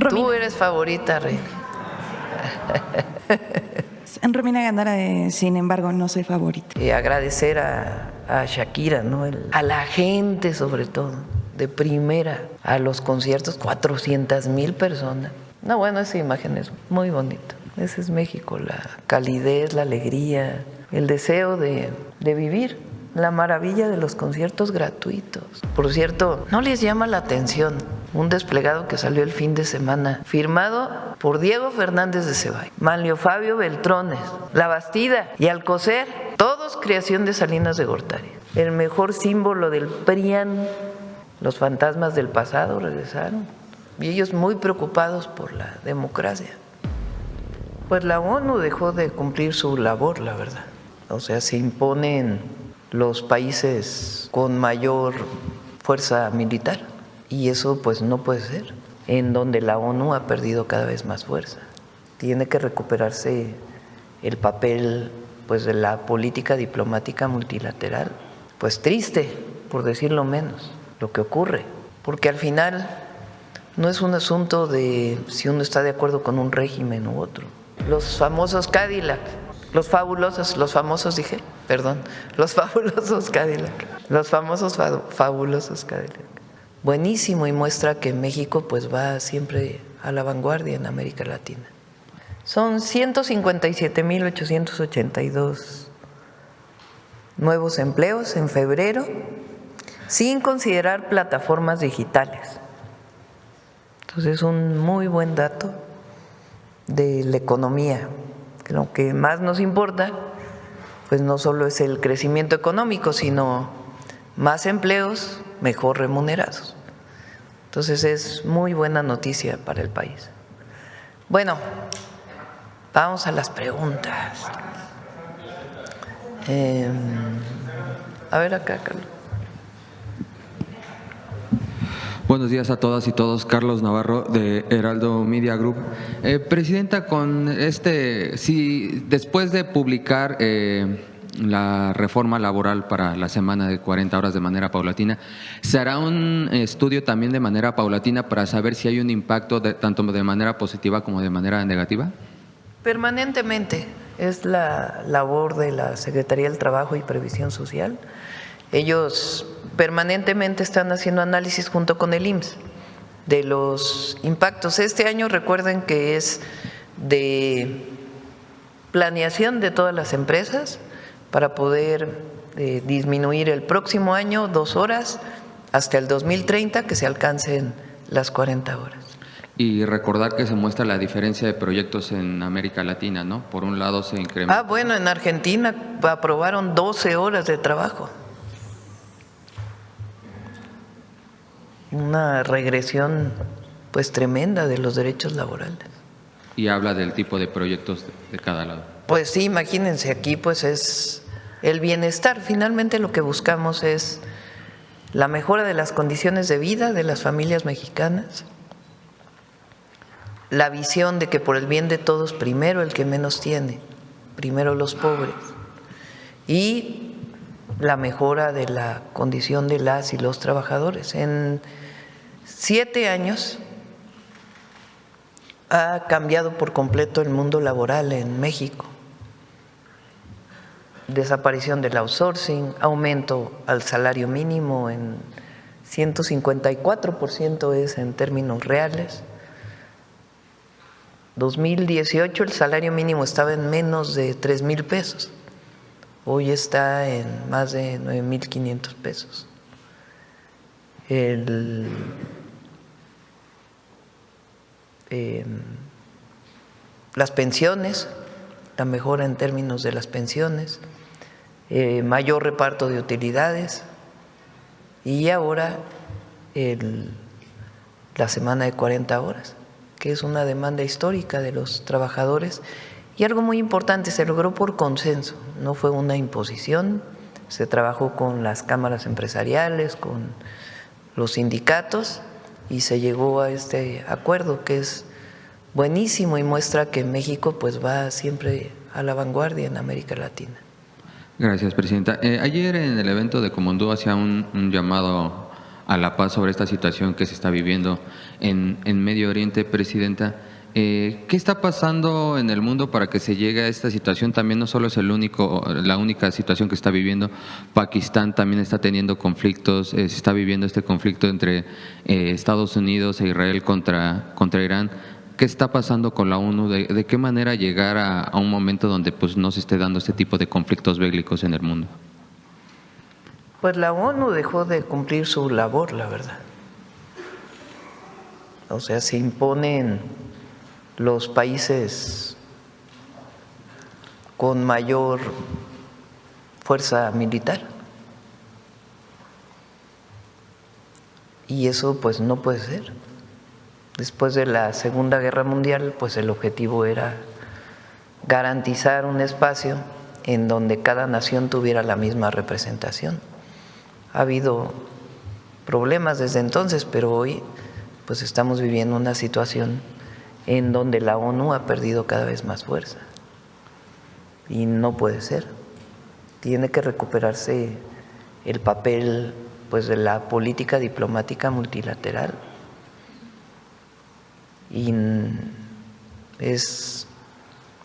Romina. Tú eres favorita, Reina. Romina Gándara, sin embargo, no soy favorita. Y agradecer a Shakira, ¿no? A la gente, sobre todo, de primera, a los conciertos, 400,000 personas. No, bueno, esa imagen es muy bonita. Ese es México, la calidez, la alegría, el deseo de vivir, la maravilla de los conciertos gratuitos. Por cierto, ¿no les llama la atención un desplegado que salió el fin de semana, firmado por Diego Fernández de Ceballos, Manlio Fabio Beltrones, La Bastida y Alcocer, todos creación de Salinas de Gortari? El mejor símbolo del PRIAN, los fantasmas del pasado regresaron, y ellos muy preocupados por la democracia. Pues la ONU dejó de cumplir su labor, la verdad. O sea, se imponen los países con mayor fuerza militar, y eso pues no puede ser, en donde la ONU ha perdido cada vez más fuerza. Tiene que recuperarse el papel pues de la política diplomática multilateral. Pues triste, por decirlo menos, lo que ocurre, porque al final no es un asunto de si uno está de acuerdo con un régimen u otro. Los famosos Cadillac, los fabulosos Cadillac, los famosos fabulosos Cadillac. Buenísimo, y muestra que México pues va siempre a la vanguardia en América Latina. Son 157,882 nuevos empleos en febrero, sin considerar plataformas digitales. Entonces es un muy buen dato de la economía. Lo que más nos importa pues no solo es el crecimiento económico, sino más empleos mejor remunerados. Entonces es muy buena noticia para el país. Bueno, vamos a las preguntas. A ver acá, Carlos. Buenos días a todas y todos. Carlos Navarro, de Heraldo Media Group. Presidenta, si después de publicar la reforma laboral para la semana de 40 horas de manera paulatina, ¿se hará un estudio también de manera paulatina para saber si hay un impacto tanto de manera positiva como de manera negativa? Permanentemente, es la labor de la Secretaría del Trabajo y Previsión Social. Ellos permanentemente están haciendo análisis junto con el IMSS de los impactos. Este año recuerden que es de planeación de todas las empresas para poder disminuir el próximo año 2 horas hasta el 2030, que se alcancen las 40 horas. Y recordar que se muestra la diferencia de proyectos en América Latina, ¿no? Por un lado se incrementa. Bueno, en Argentina aprobaron 12 horas de trabajo. Una regresión pues tremenda de los derechos laborales. Y habla del tipo de proyectos de cada lado. Pues sí, imagínense, aquí pues es el bienestar. Finalmente lo que buscamos es la mejora de las condiciones de vida de las familias mexicanas, la visión de que por el bien de todos, primero el que menos tiene, primero los pobres, y la mejora de la condición de las y los trabajadores. En 7 años ha cambiado por completo el mundo laboral en México. Desaparición del outsourcing, aumento al salario mínimo en 154% es en términos reales. 2018 el salario mínimo estaba en menos de 3,000 pesos. Hoy está en más de 9,500 pesos. Las pensiones, la mejora en términos de las pensiones, mayor reparto de utilidades, y ahora la semana de 40 horas, que es una demanda histórica de los trabajadores. Y algo muy importante, se logró por consenso, no fue una imposición, se trabajó con las cámaras empresariales, con los sindicatos, y se llegó a este acuerdo que es buenísimo y muestra que México pues va siempre a la vanguardia en América Latina. Gracias, Presidenta. Ayer en el evento de Comondú hacía un llamado a la paz sobre esta situación que se está viviendo en Medio Oriente, Presidenta. ¿Qué está pasando en el mundo para que se llegue a esta situación? También no solo es la única situación que está viviendo. Pakistán también está teniendo conflictos, se está viviendo este conflicto entre Estados Unidos e Israel contra Irán. ¿Qué está pasando con la ONU? ¿De qué manera llegar a un momento donde pues no se esté dando este tipo de conflictos bélicos en el mundo? Pues la ONU dejó de cumplir su labor, la verdad. O sea, se imponen los países con mayor fuerza militar. Y eso pues no puede ser. Después de la Segunda Guerra Mundial, pues el objetivo era garantizar un espacio en donde cada nación tuviera la misma representación. Ha habido problemas desde entonces, pero hoy pues estamos viviendo una situación en donde la ONU ha perdido cada vez más fuerza. Y no puede ser. Tiene que recuperarse el papel pues de la política diplomática multilateral. Y es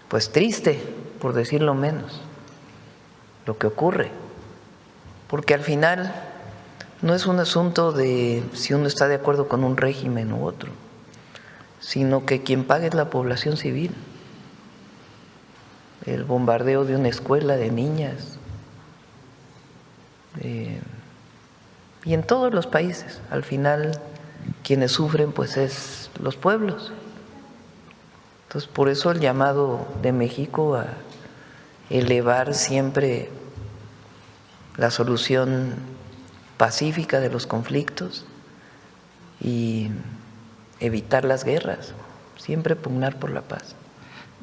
pues triste, por decirlo menos, lo que ocurre, porque al final no es un asunto de si uno está de acuerdo con un régimen u otro, sino que quien paga es la población civil. El bombardeo de una escuela de niñas, y en todos los países, al final quienes sufren pues es los pueblos. Entonces por eso el llamado de México a elevar siempre la solución pacífica de los conflictos y evitar las guerras, siempre pugnar por la paz.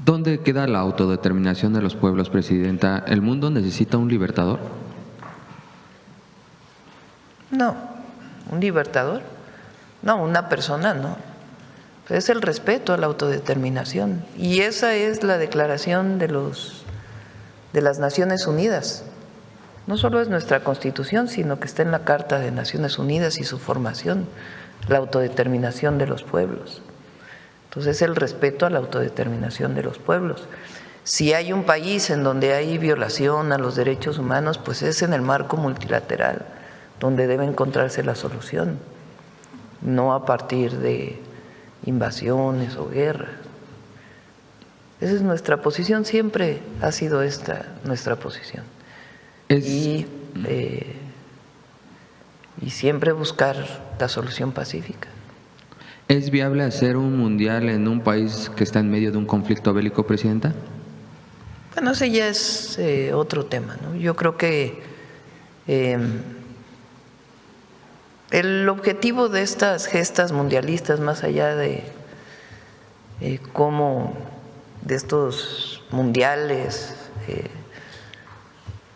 ¿Dónde queda la autodeterminación de los pueblos, Presidenta? ¿El mundo necesita un libertador? No, un libertador, no, una persona no. Es el respeto a la autodeterminación y esa es la declaración de las Naciones Unidas. No solo es nuestra Constitución, sino que está en la Carta de Naciones Unidas y su formación, la autodeterminación de los pueblos. Entonces, el respeto a la autodeterminación de los pueblos. Si hay un país en donde hay violación a los derechos humanos, pues es en el marco multilateral, donde debe encontrarse la solución, no a partir de invasiones o guerras. Esa es nuestra posición, siempre ha sido esta nuestra posición. Y siempre buscar la solución pacífica. ¿Es viable hacer un mundial en un país que está en medio de un conflicto bélico, Presidenta? Bueno, ese ya es otro tema, ¿no? Yo creo que el objetivo de estas gestas mundialistas, más allá de cómo de estos mundiales,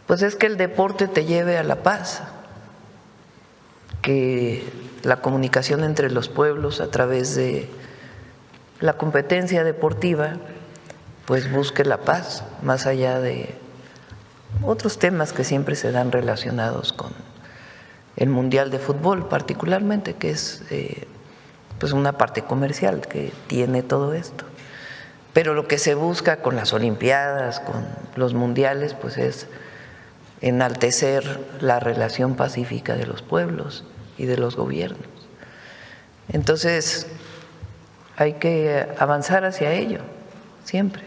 pues es que el deporte te lleve a la paz, que la comunicación entre los pueblos a través de la competencia deportiva pues busque la paz, más allá de otros temas que siempre se dan relacionados con el Mundial de Fútbol particularmente, que es pues una parte comercial que tiene todo esto. Pero lo que se busca con las Olimpiadas, con los mundiales, pues es enaltecer la relación pacífica de los pueblos y de los gobiernos. Entonces, hay que avanzar hacia ello, siempre.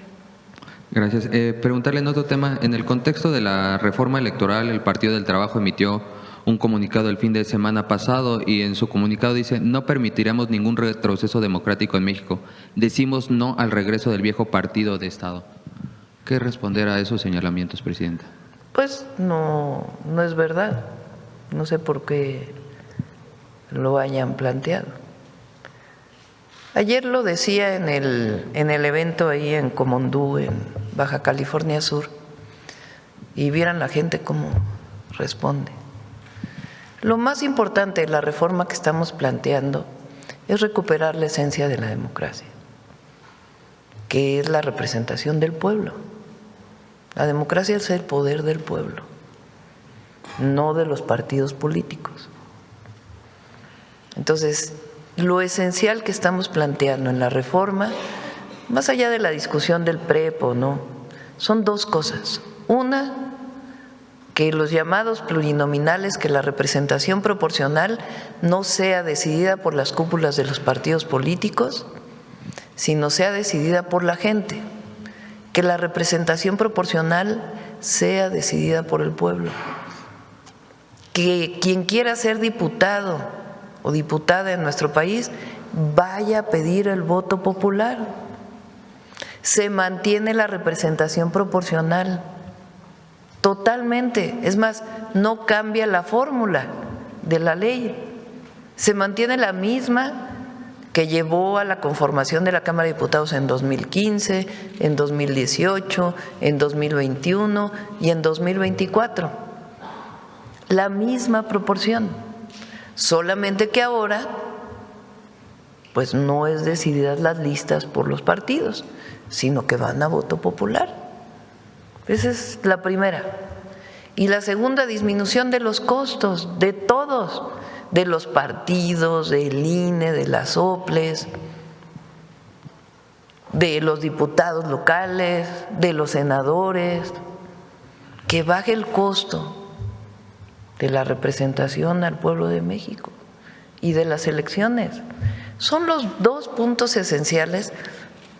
Gracias. Preguntarle en otro tema, en el contexto de la reforma electoral, el Partido del Trabajo emitió un comunicado el fin de semana pasado y en su comunicado dice: no permitiremos ningún retroceso democrático en México. Decimos no al regreso del viejo partido de Estado. ¿Qué responder a esos señalamientos, Presidenta? Pues no es verdad. No sé por qué lo hayan planteado. Ayer lo decía en el evento ahí en Comondú, en Baja California Sur, y vieran la gente cómo responde. Lo más importante de la reforma que estamos planteando es recuperar la esencia de la democracia, que es la representación del pueblo. La democracia es el poder del pueblo, no de los partidos políticos. Entonces, lo esencial que estamos planteando en la reforma, más allá de la discusión del PREP o no, son dos cosas. Una, que los llamados plurinominales, que la representación proporcional no sea decidida por las cúpulas de los partidos políticos, sino sea decidida por la gente, que la representación proporcional sea decidida por el pueblo, que quien quiera ser diputado o diputada en nuestro país vaya a pedir el voto popular. Se mantiene la representación proporcional totalmente, es más, no cambia la fórmula de la ley, se mantiene la misma que llevó a la conformación de la Cámara de Diputados en 2015, en 2018, en 2021 y en 2024. La misma proporción, solamente que ahora pues no es decididas las listas por los partidos, sino que van a voto popular. Esa es la primera. Y la segunda, disminución de los costos de todos, de los partidos, del INE, de las OPLES, de los diputados locales, de los senadores, que baje el costo de la representación al pueblo de México y de las elecciones. Son los dos puntos esenciales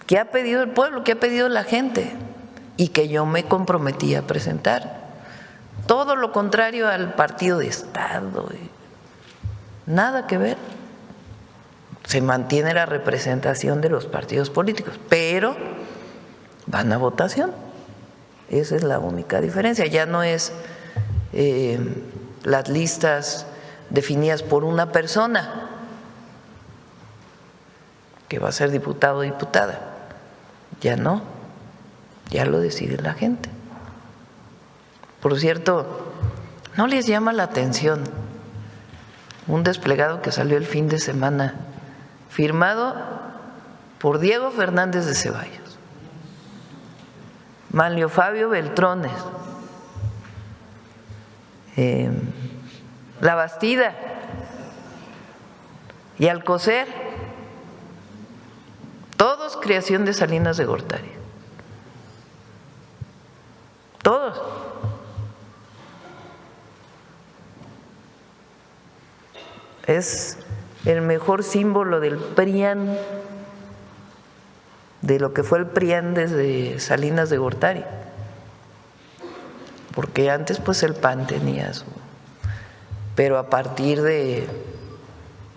que ha pedido el pueblo, que ha pedido la gente y que yo me comprometí a presentar. Todo lo contrario al partido de Estado, nada que ver. Se mantiene la representación de los partidos políticos, pero van a votación. Esa es la única diferencia. Ya no es las listas definidas por una persona que va a ser diputado o diputada. Ya no, ya lo decide la gente. Por cierto, ¿no les llama la atención un desplegado que salió el fin de semana firmado por Diego Fernández de Ceballos, Manlio Fabio Beltrones, La Bastida y Alcocer, todos creación de Salinas de Gortari, todos. Es el mejor símbolo del PRIAN, de lo que fue el PRIAN desde Salinas de Gortari, porque antes pues el PAN tenía su… Pero a partir de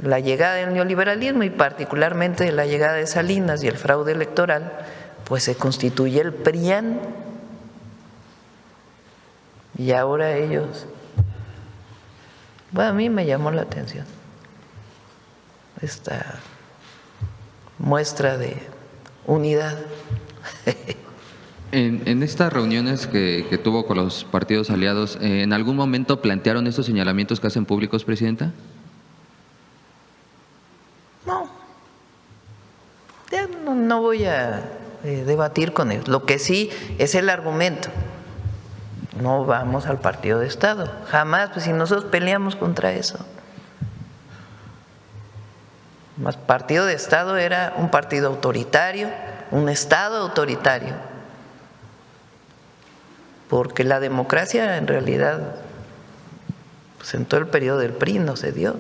la llegada del neoliberalismo y particularmente de la llegada de Salinas y el fraude electoral, pues se constituye el PRIAN. Y ahora ellos… Bueno, a mí me llamó la atención esta muestra de unidad. En estas reuniones que tuvo con los partidos aliados, ¿en algún momento plantearon estos señalamientos que hacen públicos, Presidenta? No, ya no voy a debatir con ellos. Lo que sí es el argumento. No vamos al partido de Estado, jamás, pues si nosotros peleamos contra eso. Más partido de Estado era un partido autoritario, un Estado autoritario, porque la democracia en realidad, pues en todo el periodo del PRI no se dio.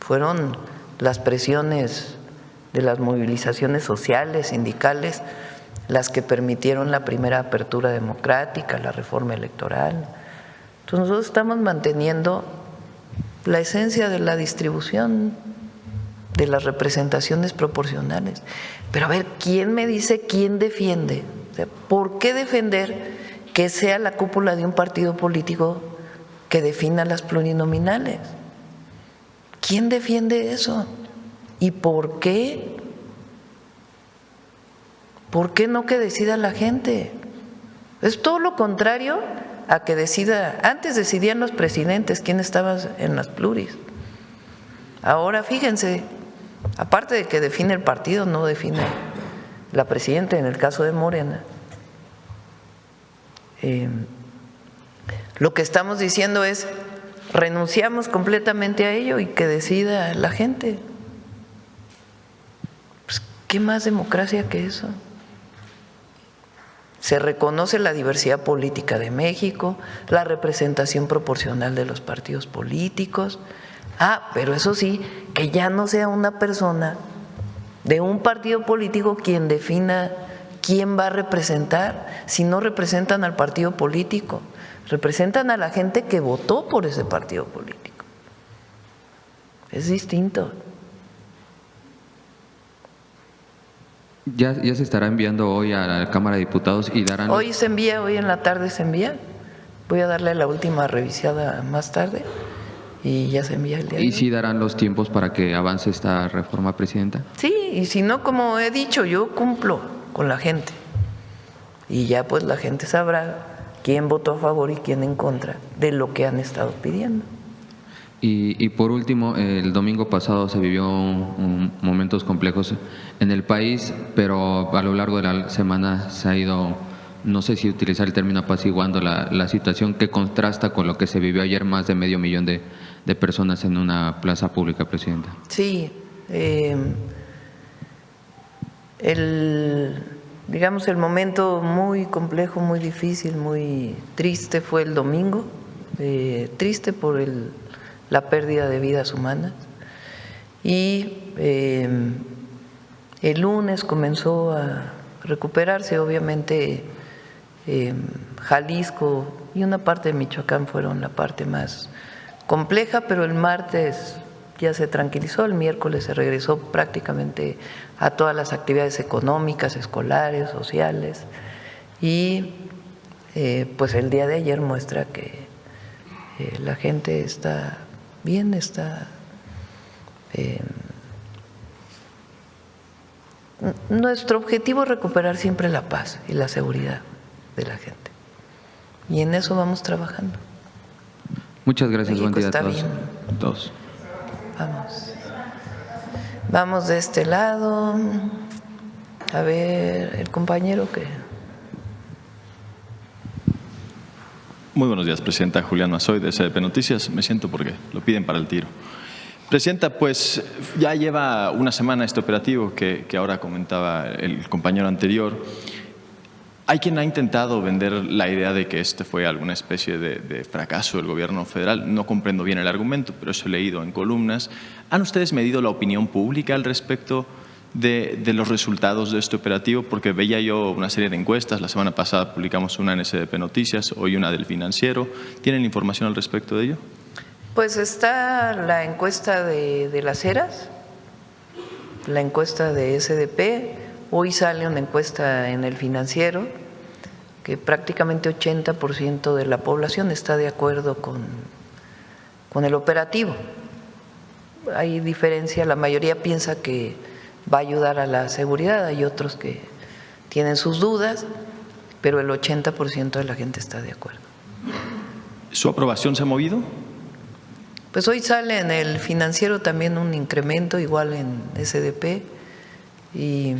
Fueron las presiones de las movilizaciones sociales, sindicales, las que permitieron la primera apertura democrática, la reforma electoral. Entonces nosotros estamos manteniendo la esencia de la distribución de las representaciones proporcionales. Pero a ver, ¿quién me dice quién defiende? O sea, ¿por qué defender que sea la cúpula de un partido político que defina las plurinominales? ¿Quién defiende eso? ¿Y por qué? ¿Por qué no que decida la gente? Es todo lo contrario a que decida. Antes decidían los presidentes quién estaba en las pluris. Ahora fíjense, aparte de que define el partido, no define la presidenta en el caso de Morena. Lo que estamos diciendo es renunciamos completamente a ello y que decida la gente. Pues, ¿qué más democracia que eso? Se reconoce la diversidad política de México, la representación proporcional de los partidos políticos. Pero eso sí, que ya no sea una persona de un partido político quien defina quién va a representar, si no representan al partido político, representan a la gente que votó por ese partido político. Es distinto. Ya se estará enviando hoy a la Cámara de Diputados y darán… Hoy se envía, hoy en la tarde se envía. Voy a darle la última revisada más tarde y ya se envía el día de hoy. ¿Y sí darán los tiempos para que avance esta reforma, Presidenta? Sí, y si no, como he dicho, yo cumplo con la gente. Y ya pues la gente sabrá quién votó a favor y quién en contra de lo que han estado pidiendo. Y por último, el domingo pasado se vivió momentos complejos en el país, pero a lo largo de la semana se ha ido, no sé si utilizar el término apaciguando la situación que contrasta con lo que se vivió ayer, más de 500,000 de personas en una plaza pública, Presidenta. Sí, digamos, el momento muy complejo, muy difícil, muy triste fue el domingo, triste por la pérdida de vidas humanas. Y el lunes comenzó a recuperarse, obviamente Jalisco y una parte de Michoacán fueron la parte más compleja, pero el martes ya se tranquilizó, el miércoles se regresó prácticamente a todas las actividades económicas, escolares, sociales, y pues el día de ayer muestra que la gente está bien, está… Nuestro objetivo es recuperar siempre la paz y la seguridad de la gente, y en eso vamos trabajando. Muchas gracias, México buen día a está todos. bien. Todos. Vamos de este lado. A ver, el compañero que… Muy buenos días, Presidenta. Julián Mazoy, de SDP Noticias. Me siento porque lo piden para el tiro. Presidenta, pues ya lleva una semana este operativo que ahora comentaba el compañero anterior. Hay quien ha intentado vender la idea de que este fue alguna especie de fracaso del gobierno federal. No comprendo bien el argumento, pero eso he leído en columnas. ¿Han ustedes medido la opinión pública al respecto de los resultados de este operativo? Porque veía yo una serie de encuestas. La semana pasada publicamos una en SDP Noticias, hoy una del Financiero. ¿Tienen información al respecto de ello? Pues está la encuesta de Las Heras, la encuesta de SDP. Hoy sale una encuesta en el Financiero que prácticamente 80% de la población está de acuerdo con el operativo. Hay diferencia, la mayoría piensa que va a ayudar a la seguridad, hay otros que tienen sus dudas, pero el 80% de la gente está de acuerdo. ¿Su aprobación se ha movido? Pues hoy sale en el Financiero también un incremento, igual en SDP, y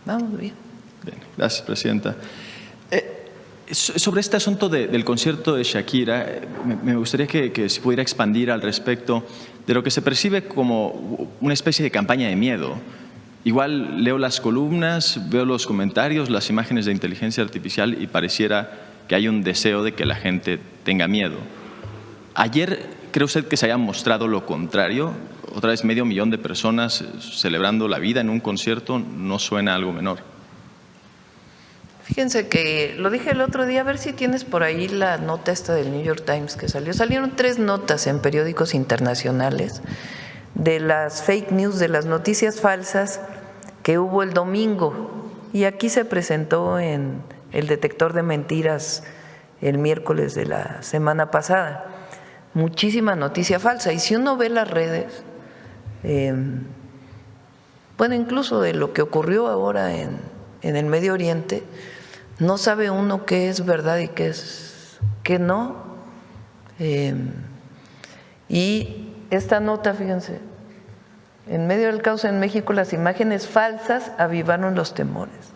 vamos bien. Bien, gracias, Presidenta. Sobre este asunto del concierto de Shakira, me gustaría que se pudiera expandir al respecto de lo que se percibe como una especie de campaña de miedo. Igual leo las columnas, veo los comentarios, las imágenes de inteligencia artificial y pareciera que hay un deseo de que la gente tenga miedo. Ayer, ¿cree usted que se haya mostrado lo contrario? Otra vez 500,000 de personas celebrando la vida en un concierto no suena algo menor. Fíjense que lo dije el otro día, a ver si tienes por ahí la nota esta del New York Times que salió. Salieron 3 notas en periódicos internacionales de las fake news, de las noticias falsas que hubo el domingo. Y aquí se presentó en el detector de mentiras el miércoles de la semana pasada. Muchísima noticia falsa. Y si uno ve las redes, bueno, incluso de lo que ocurrió ahora en el Medio Oriente, no sabe uno qué es verdad y qué no. Y esta nota, fíjense, en medio del caos en México, las imágenes falsas avivaron los temores.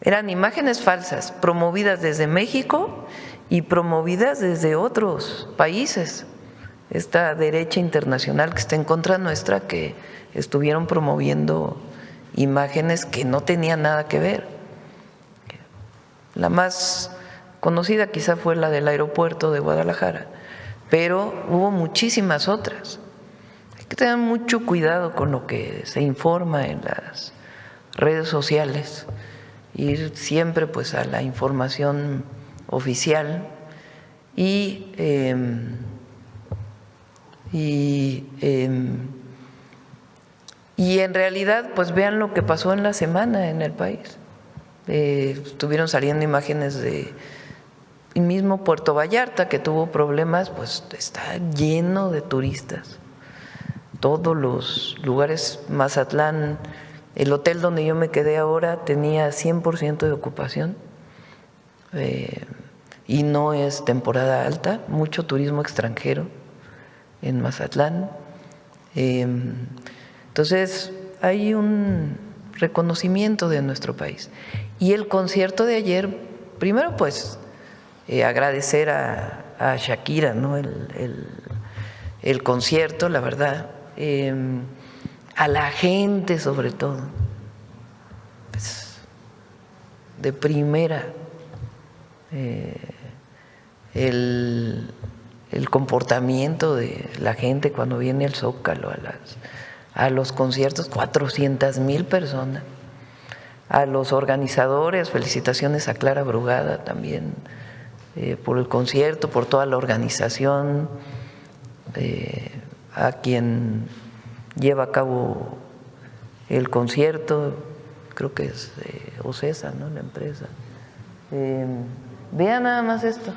Eran imágenes falsas promovidas desde México y promovidas desde otros países. Esta derecha internacional que está en contra nuestra, que estuvieron promoviendo imágenes que no tenían nada que ver. La más conocida quizá fue la del aeropuerto de Guadalajara, pero hubo muchísimas otras. Hay que tener mucho cuidado con lo que se informa en las redes sociales, ir siempre pues a la información oficial y en realidad pues vean lo que pasó en la semana en el país. Estuvieron saliendo imágenes de el mismo Puerto Vallarta, que tuvo problemas, pues está lleno de turistas. Todos los lugares, Mazatlán, el hotel donde yo me quedé ahora tenía 100% de ocupación y no es temporada alta, mucho turismo extranjero en Mazatlán. Entonces hay un reconocimiento de nuestro país. Y el concierto de ayer, primero pues agradecer a Shakira, ¿no? el concierto, la verdad, a la gente sobre todo, pues, de primera, el comportamiento de la gente cuando viene al Zócalo, a los conciertos, 400,000 personas, a los organizadores, felicitaciones a Clara Brugada también por el concierto, por toda la organización, a quien lleva a cabo el concierto, creo que es Ocesa, ¿no? La empresa. Vean nada más esto.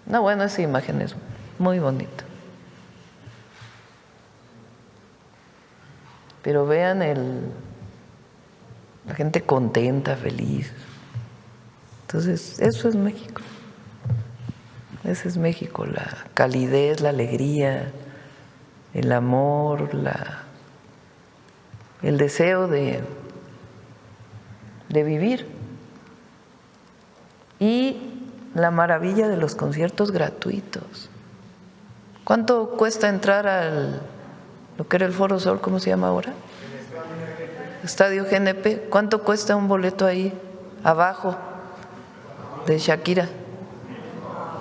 No, bueno, esa imagen es muy bonita. Pero vean la gente contenta, feliz. Entonces, eso es México. Ese es México, la calidez, la alegría, el amor, el deseo de vivir. Y la maravilla de los conciertos gratuitos. ¿Cuánto cuesta entrar al lo que era el Foro Sol, ¿cómo se llama ahora? Estadio GNP. ¿Cuánto cuesta un boleto ahí abajo de Shakira?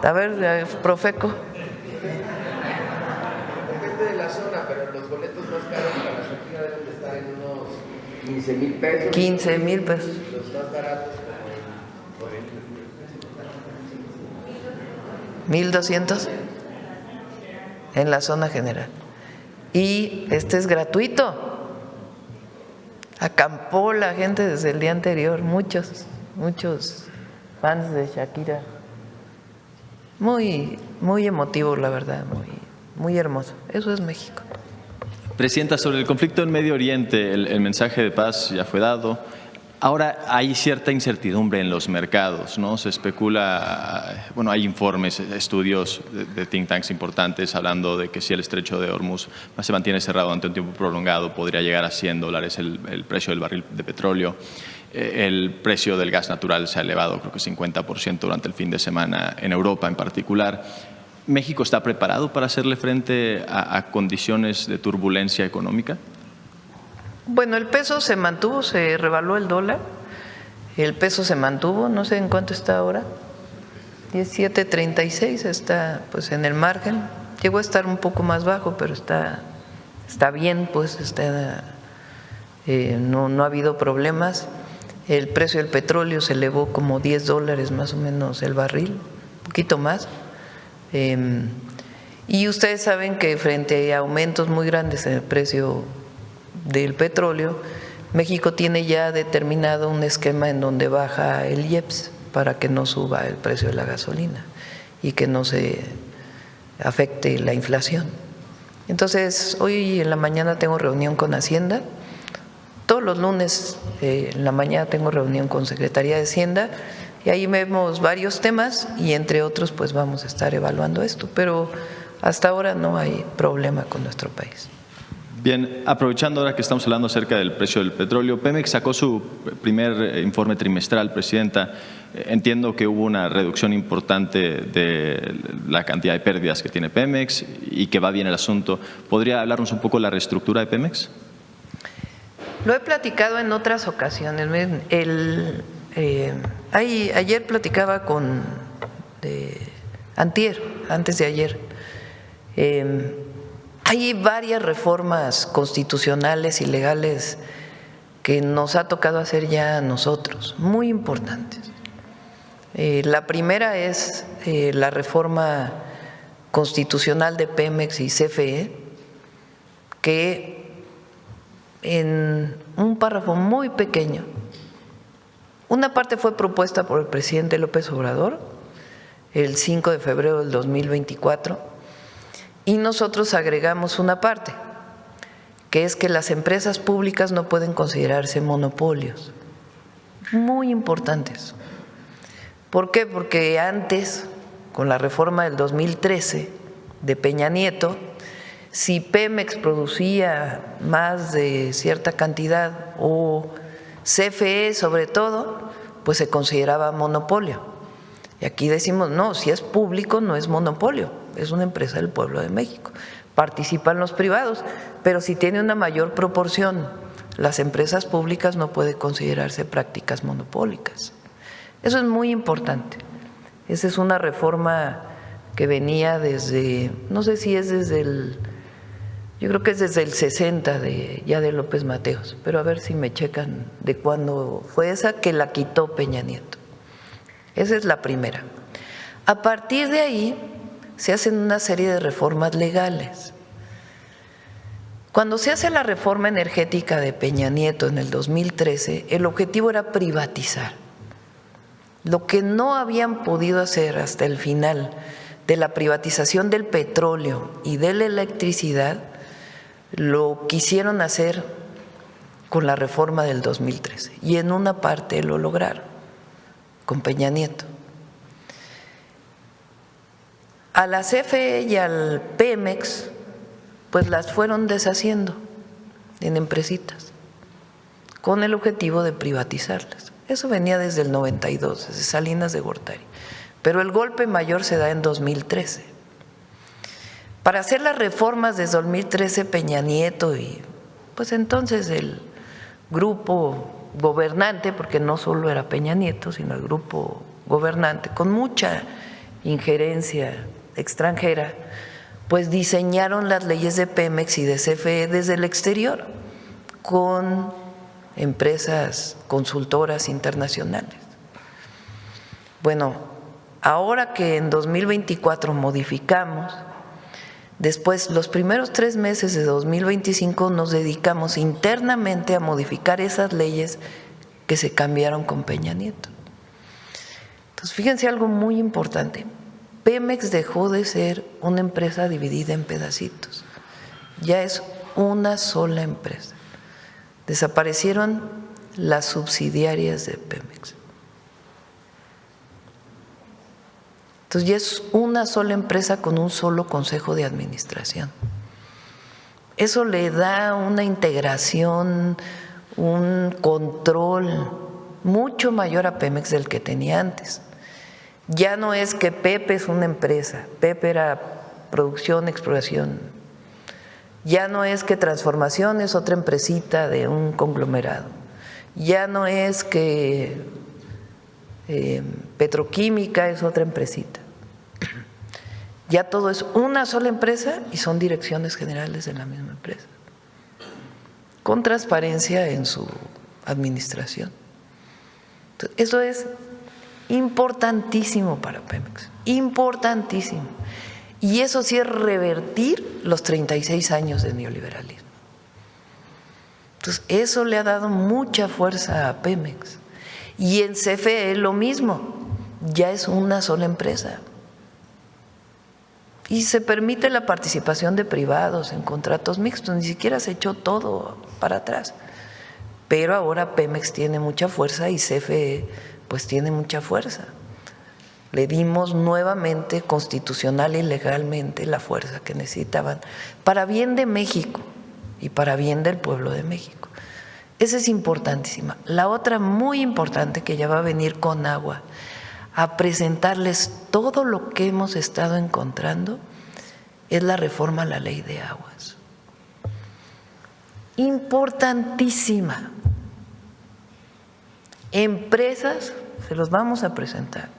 A ver, Profeco. Depende de la zona, pero los boletos más caros para Shakira deben de estar en unos 15,000 pesos. 15,000 pesos. Los más baratos, 1,200 en la zona general. Y este es gratuito. Acampó la gente desde el día anterior, muchos fans de Shakira. Muy, muy emotivo, la verdad, muy hermoso. Eso es México. Presidenta, sobre el conflicto en Medio Oriente, el mensaje de paz ya fue dado. Ahora hay cierta incertidumbre en los mercados, ¿no? Se especula, bueno, hay informes, estudios de think tanks importantes hablando de que si el estrecho de Hormuz se mantiene cerrado durante un tiempo prolongado, podría llegar a $100 el precio del barril de petróleo. El precio del gas natural se ha elevado, creo que 50% durante el fin de semana en Europa en particular. ¿México está preparado para hacerle frente a condiciones de turbulencia económica? Bueno, el peso se mantuvo, se revaluó el dólar, el peso se mantuvo, no sé en cuánto está ahora, 17.36, está pues en el margen, llegó a estar un poco más bajo, pero está bien, pues no ha habido problemas. El precio del petróleo se elevó como $10 más o menos el barril, un poquito más. Y ustedes saben que frente a aumentos muy grandes en el precio del petróleo, México tiene ya determinado un esquema en donde baja el IEPS para que no suba el precio de la gasolina y que no se afecte la inflación. Entonces, hoy en la mañana tengo reunión con Hacienda. Todos los lunes en la mañana tengo reunión con Secretaría de Hacienda y ahí vemos varios temas y entre otros pues vamos a estar evaluando esto, pero hasta ahora no hay problema con nuestro país. Bien, aprovechando ahora que estamos hablando acerca del precio del petróleo, Pemex sacó su primer informe trimestral, Presidenta. Entiendo que hubo una reducción importante de la cantidad de pérdidas que tiene Pemex y que va bien el asunto. ¿Podría hablarnos un poco de la reestructura de Pemex? Lo he platicado en otras ocasiones. Ayer platicaba con antes de ayer. Hay varias reformas constitucionales y legales que nos ha tocado hacer ya a nosotros, muy importantes. La primera es la reforma constitucional de Pemex y CFE, que en un párrafo muy pequeño, una parte fue propuesta por el presidente López Obrador el 5 de febrero del 2024, y nosotros agregamos una parte, que es que las empresas públicas no pueden considerarse monopolios. Muy importantes. ¿Por qué? Porque antes, con la reforma del 2013 de Peña Nieto, si Pemex producía más de cierta cantidad o CFE sobre todo, pues se consideraba monopolio. Y aquí decimos, no, si es público no es monopolio, es una empresa del pueblo de México. Participan los privados, pero si tiene una mayor proporción, las empresas públicas no pueden considerarse prácticas monopólicas. Eso es muy importante. Esa es una reforma que venía desde, no sé si es desde yo creo que es desde el 60 ya de López Mateos, pero a ver si me checan de cuándo fue esa que la quitó Peña Nieto. Esa es la primera. A partir de ahí se hacen una serie de reformas legales. Cuando se hace la reforma energética de Peña Nieto en el 2013, el objetivo era privatizar. Lo que no habían podido hacer hasta el final de la privatización del petróleo y de la electricidad, lo quisieron hacer con la reforma del 2013 y en una parte lo lograron con Peña Nieto. A la CFE y al Pemex pues las fueron deshaciendo en empresitas con el objetivo de privatizarlas. Eso venía desde el 92, desde Salinas de Gortari, pero el golpe mayor se da en 2013. Para hacer las reformas de 2013, Peña Nieto y pues entonces el grupo gobernante, porque no solo era Peña Nieto, sino el grupo gobernante, con mucha injerencia extranjera, pues diseñaron las leyes de Pemex y de CFE desde el exterior, con empresas consultoras internacionales. Bueno, ahora que en 2024 modificamos, después los primeros 3 meses de 2025 nos dedicamos internamente a modificar esas leyes que se cambiaron con Peña Nieto. Entonces, fíjense algo muy importante. Pemex dejó de ser una empresa dividida en pedacitos. Ya es una sola empresa. Desaparecieron las subsidiarias de Pemex. Entonces ya es una sola empresa con un solo consejo de administración. Eso le da una integración, un control mucho mayor a Pemex del que tenía antes. Ya no es que Pepe es una empresa, Pepe era producción, exploración. Ya no es que Transformación es otra empresita de un conglomerado. Ya no es que Petroquímica es otra empresita. Ya todo es una sola empresa y son direcciones generales de la misma empresa, con transparencia en su administración. Entonces, eso es importantísimo para Pemex, importantísimo. Y eso sí es revertir los 36 años de neoliberalismo. Entonces, eso le ha dado mucha fuerza a Pemex. Y en CFE lo mismo, ya es una sola empresa. Y se permite la participación de privados en contratos mixtos, ni siquiera se echó todo para atrás. Pero ahora Pemex tiene mucha fuerza y CFE pues tiene mucha fuerza. Le dimos nuevamente constitucional y legalmente la fuerza que necesitaban para bien de México, y para bien del pueblo de México. Esa es importantísima. La otra muy importante, que ya va a venir con agua a presentarles todo lo que hemos estado encontrando, es la reforma a la ley de aguas. Importantísima. Empresas, se los vamos a presentar,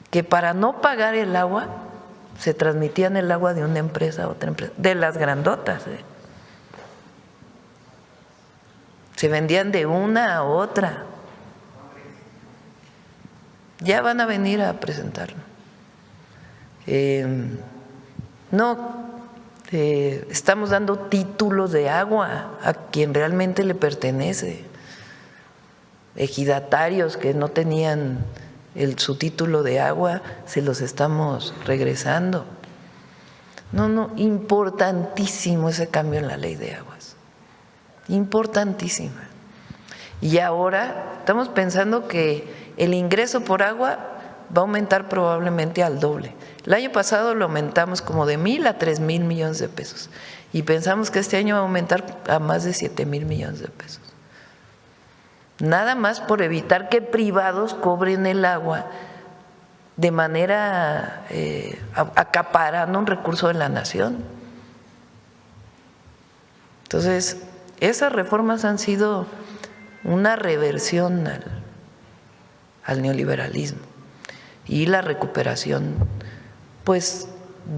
que para no pagar el agua, se transmitían el agua de una empresa a otra empresa, de las grandotas, se vendían de una a otra. Ya van a venir a presentarlo. Estamos dando títulos de agua a quien realmente le pertenece. Ejidatarios que no tenían su título de agua, se los estamos regresando. Importantísimo ese cambio en la ley de aguas. Importantísima. Y ahora estamos pensando que el ingreso por agua va a aumentar probablemente al doble. El año pasado lo aumentamos como de 1,000 a 3,000 millones de pesos y pensamos que este año va a aumentar a más de 7,000 millones de pesos. Nada más por evitar que privados cobren el agua de manera acaparando un recurso de la nación. Entonces, esas reformas han sido una reversión al neoliberalismo y la recuperación, pues,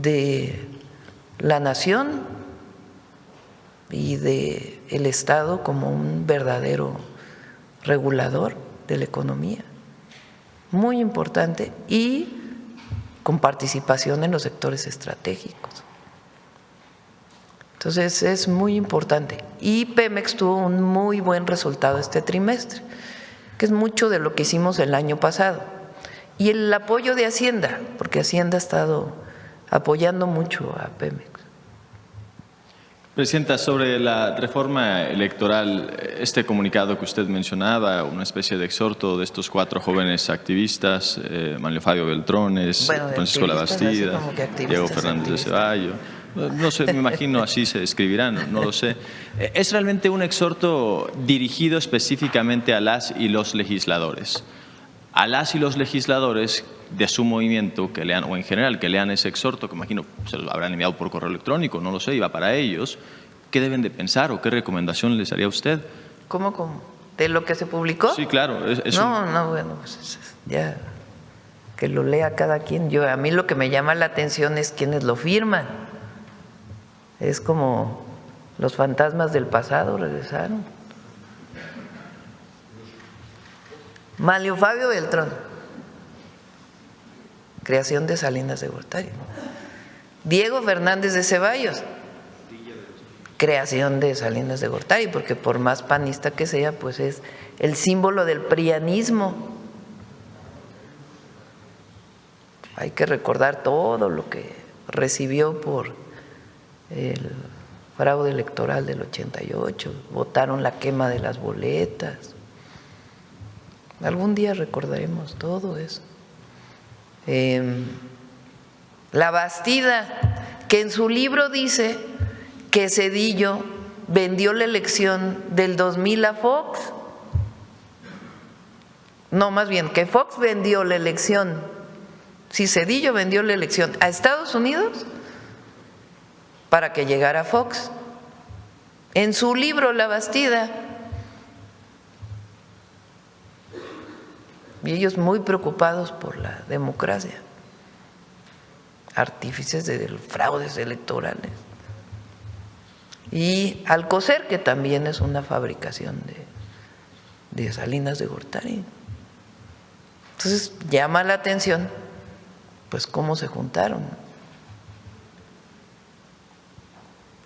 de la nación y de el Estado como un verdadero regulador de la economía, muy importante, y con participación en los sectores estratégicos. Entonces es muy importante. Y Pemex tuvo un muy buen resultado este trimestre, que es mucho de lo que hicimos el año pasado. Y el apoyo de Hacienda, porque Hacienda ha estado apoyando mucho a Pemex. Presidenta, sobre la reforma electoral, este comunicado que usted mencionaba, una especie de exhorto de estos 4 jóvenes activistas, Manlio Fabio Beltrones, Francisco Labastida, Diego Fernández de Ceballos, no sé, me imagino así se describirán, no lo sé. ¿Es realmente un exhorto dirigido específicamente a las y los legisladores? A las y los legisladores de su movimiento que lean, o en general que lean ese exhorto, que imagino se lo habrán enviado por correo electrónico, no lo sé, y va para ellos, ¿qué deben de pensar o qué recomendación les haría usted? ¿Cómo? ¿De lo que se publicó? Sí, claro. Bueno, pues ya que lo lea cada quien. A mí lo que me llama la atención es quienes lo firman. Es como los fantasmas del pasado regresaron. Manlio Fabio Beltrón, creación de Salinas de Gortari. Diego Fernández de Ceballos, creación de Salinas de Gortari, porque por más panista que sea, pues es el símbolo del prianismo. Hay que recordar todo lo que recibió por el fraude electoral del 88, votaron la quema de las boletas. Algún día recordaremos todo eso. Labastida, que en su libro dice que Zedillo vendió la elección del 2000 a Fox. No, más bien, que Fox vendió la elección. Si Zedillo vendió la elección a Estados Unidos para que llegara Fox. En su libro Labastida. Y ellos muy preocupados por la democracia, artífices de fraudes electorales. Y Alcocer, que también es una fabricación de Salinas de Gortari. Entonces llama la atención, pues, cómo se juntaron.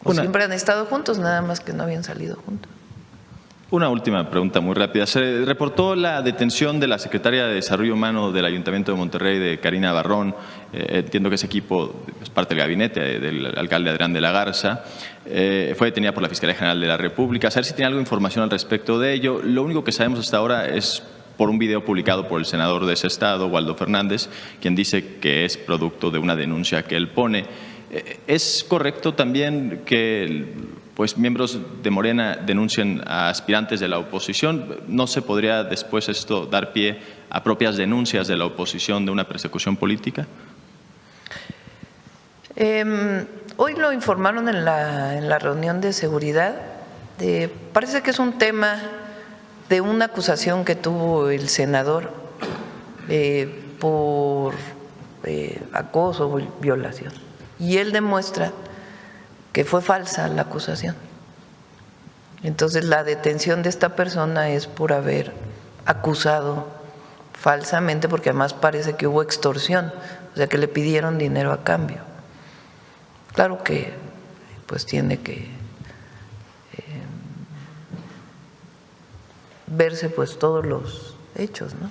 O siempre han estado juntos, nada más que no habían salido juntos. Una última pregunta muy rápida. Se reportó la detención de la secretaria de Desarrollo Humano del Ayuntamiento de Monterrey, de Karina Barrón. Entiendo que ese equipo es parte del gabinete del alcalde Adrián de la Garza. Fue detenida por la Fiscalía General de la República. A saber si tiene algo de información al respecto de ello. Lo único que sabemos hasta ahora es por un video publicado por el senador de ese estado, Waldo Fernández, quien dice que es producto de una denuncia que él pone. ¿Es correcto también que pues, miembros de Morena denuncien a aspirantes de la oposición? ¿No se podría después esto dar pie a propias denuncias de la oposición de una persecución política? Hoy lo informaron en la reunión de seguridad. Parece que es un tema de una acusación que tuvo el senador por acoso o violación. Y él demuestra que fue falsa la acusación. Entonces la detención de esta persona es por haber acusado falsamente, porque además parece que hubo extorsión, o sea que le pidieron dinero a cambio. Claro que pues tiene que verse pues todos los hechos, ¿no?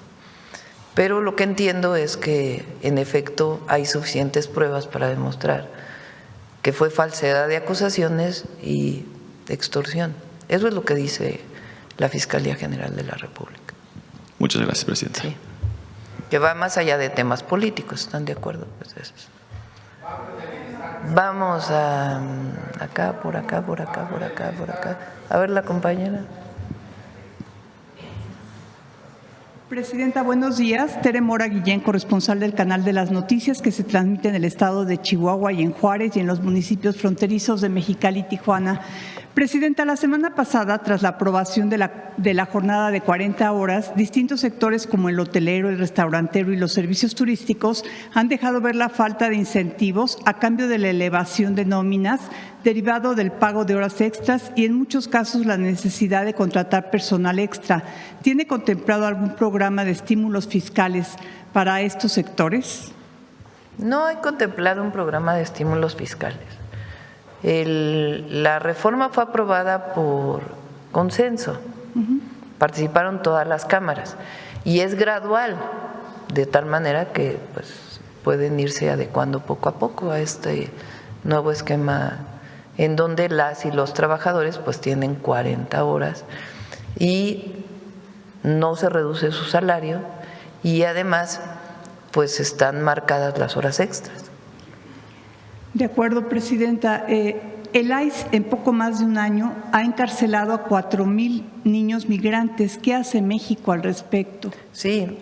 Pero lo que entiendo es que en efecto hay suficientes pruebas para demostrar que fue falsedad de acusaciones y extorsión. Eso es lo que dice la Fiscalía General de la República. Muchas gracias, presidenta. Sí. Que va más allá de temas políticos, ¿están de acuerdo? Pues eso es. Vamos a acá, por acá, por acá, por acá, por acá. A ver la compañera. Presidenta, buenos días. Tere Mora Guillén, corresponsal del Canal de las Noticias, que se transmite en el estado de Chihuahua y en Juárez y en los municipios fronterizos de Mexicali y Tijuana. Presidenta, la semana pasada, tras la aprobación de la jornada de 40 horas, distintos sectores como el hotelero, el restaurantero y los servicios turísticos han dejado ver la falta de incentivos a cambio de la elevación de nóminas derivado del pago de horas extras y en muchos casos la necesidad de contratar personal extra. ¿Tiene contemplado algún programa de estímulos fiscales para estos sectores? No hay contemplado un programa de estímulos fiscales. La reforma fue aprobada por consenso, participaron todas las cámaras y es gradual, de tal manera que pues, pueden irse adecuando poco a poco a este nuevo esquema en donde las y los trabajadores pues tienen 40 horas y no se reduce su salario y además pues están marcadas las horas extras. De acuerdo, Presidenta. El ICE en poco más de un año ha encarcelado a 4,000 niños migrantes. ¿Qué hace México al respecto? Sí,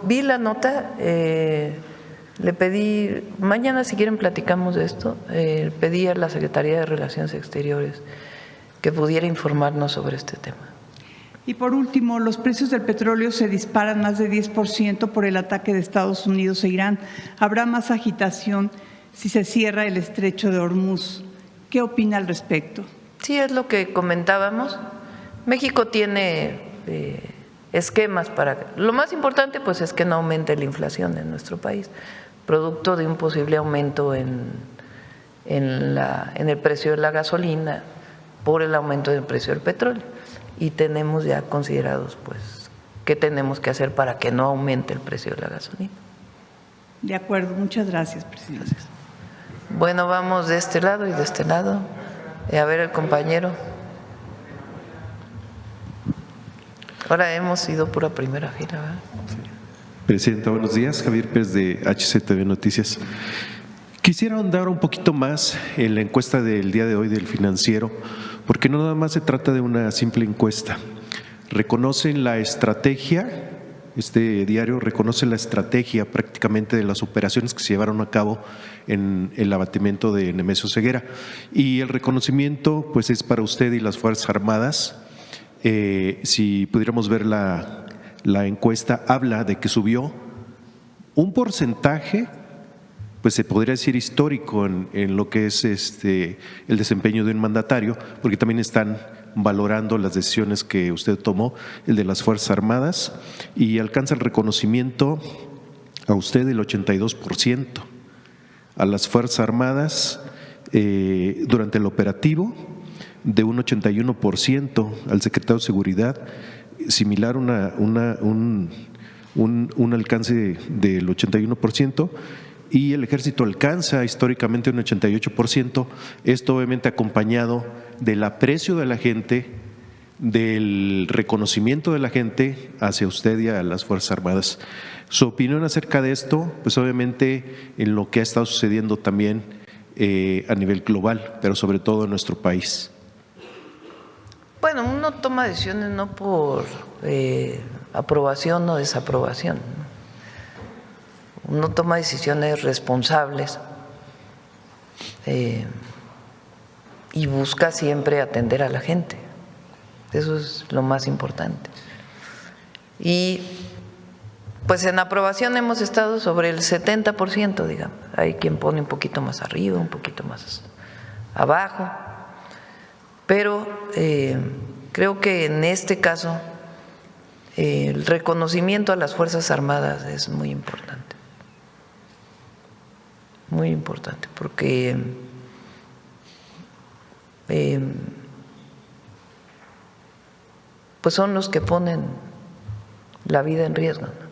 vi la nota, le pedí, mañana si quieren platicamos de esto, pedí a la Secretaría de Relaciones Exteriores que pudiera informarnos sobre este tema. Y por último, los precios del petróleo se disparan más de 10% por el ataque de Estados Unidos e Irán. ¿Habrá más agitación si se cierra el estrecho de Hormuz? ¿Qué opina al respecto? Sí, es lo que comentábamos. México tiene esquemas para… Lo más importante pues es que no aumente la inflación en nuestro país, producto de un posible aumento en el precio de la gasolina por el aumento del precio del petróleo. Y tenemos ya considerados pues qué tenemos que hacer para que no aumente el precio de la gasolina. De acuerdo, muchas gracias, Presidenta. Gracias. Bueno, vamos de este lado y de este lado. A ver el compañero. Ahora hemos ido pura primera fila, ¿verdad? Sí. Presidenta, buenos días. Javier Pérez de HCTV Noticias. Quisiera ahondar un poquito más en la encuesta del día de hoy del Financiero, porque no nada más se trata de una simple encuesta. Reconocen la estrategia. Este diario reconoce la estrategia prácticamente de las operaciones que se llevaron a cabo en el abatimiento de Nemesio Ceguera. Y el reconocimiento pues es para usted y las Fuerzas Armadas. Si pudiéramos ver la encuesta, habla de que subió un porcentaje, pues se podría decir histórico en lo que es el desempeño de un mandatario, porque también están valorando las decisiones que usted tomó, el de las Fuerzas Armadas, y alcanza el reconocimiento a usted del 82%, a las Fuerzas Armadas durante el operativo de un 81%, al secretario de Seguridad, similar un alcance del 81%, y el Ejército alcanza históricamente un 88%, esto obviamente acompañado del aprecio de la gente, del reconocimiento de la gente hacia usted y a las Fuerzas Armadas. Su opinión acerca de esto, pues obviamente en lo que ha estado sucediendo también a nivel global, pero sobre todo en nuestro país? Bueno, uno toma decisiones no por aprobación o desaprobación, ¿no? Uno toma decisiones responsables y busca siempre atender a la gente. Eso es lo más importante. Y pues en aprobación hemos estado sobre el 70%, digamos. Hay quien pone un poquito más arriba, un poquito más abajo, pero creo que en este caso el reconocimiento a las Fuerzas Armadas es muy importante, porque pues son los que ponen la vida en riesgo, ¿no?,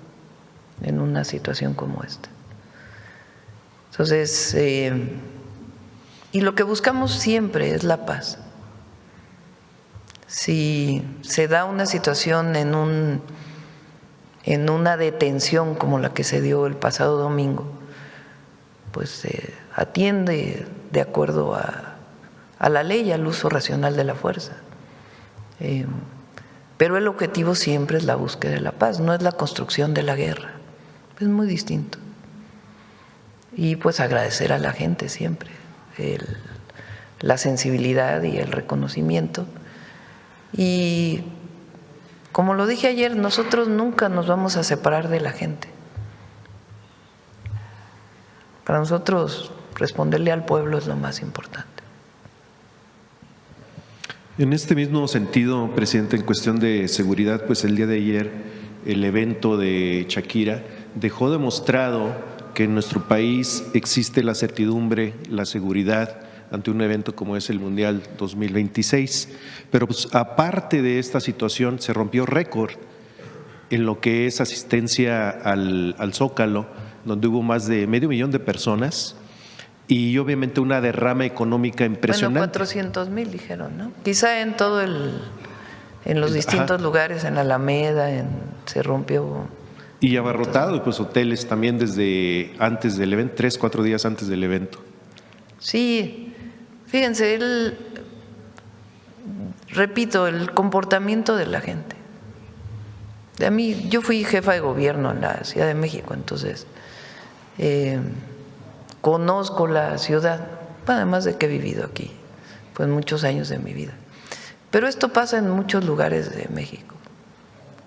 en una situación como esta. Entonces, y lo que buscamos siempre es la paz. Si se da una situación en una detención como la que se dio el pasado domingo, pues se atiende de acuerdo a la ley, al uso racional de la fuerza. Pero el objetivo siempre es la búsqueda de la paz, no es la construcción de la guerra. Es muy distinto. Y pues agradecer a la gente siempre la sensibilidad y el reconocimiento. Y como lo dije ayer, nosotros nunca nos vamos a separar de la gente. Para nosotros responderle al pueblo es lo más importante. En este mismo sentido, presidente, en cuestión de seguridad, pues el día de ayer el evento de Shakira dejó demostrado que en nuestro país existe la certidumbre, la seguridad ante un evento como es el Mundial 2026. Pero pues, aparte de esta situación, se rompió récord en lo que es asistencia al Zócalo, donde hubo más de 500,000 de personas y obviamente una derrama económica impresionante. Bueno, 400,000 dijeron, ¿no? Quizá en en los distintos lugares, en Alameda, se rompió. Y abarrotado, y pues hoteles también desde antes del evento, 3-4 días antes del evento. Sí, fíjense, repito, el comportamiento de la gente. A mí, yo fui jefa de gobierno en la Ciudad de México, entonces conozco la ciudad, además de que he vivido aquí, pues muchos años de mi vida. Pero esto pasa en muchos lugares de México.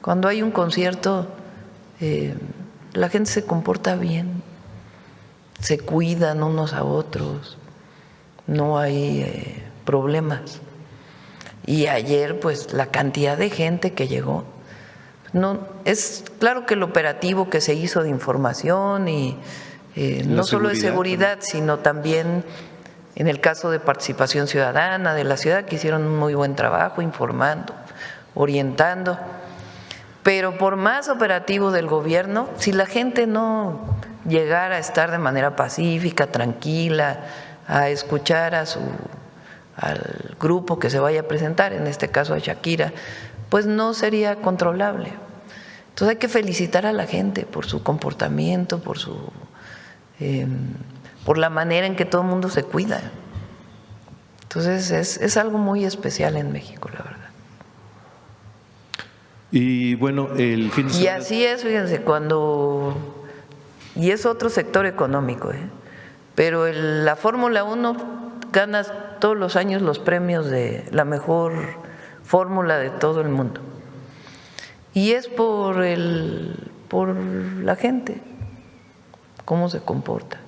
Cuando hay un concierto, la gente se comporta bien, se cuidan unos a otros, no hay problemas. Y ayer, pues, la cantidad de gente que llegó, no, es claro que el operativo que se hizo de información y no solo de seguridad, sino también en el caso de participación ciudadana de la ciudad, que hicieron un muy buen trabajo informando, orientando. Pero por más operativo del gobierno, si la gente no llegara a estar de manera pacífica, tranquila, a escuchar al grupo que se vaya a presentar, en este caso a Shakira, pues no sería controlable. Entonces hay que felicitar a la gente por su comportamiento, por la manera en que todo el mundo se cuida. Entonces es algo muy especial en México, la verdad. Y bueno, el fin de semana… Y así es, fíjense, y es otro sector económico, pero la Fórmula 1 gana todos los años los premios de la mejor fórmula de todo el mundo. Y es por la gente, cómo se comporta,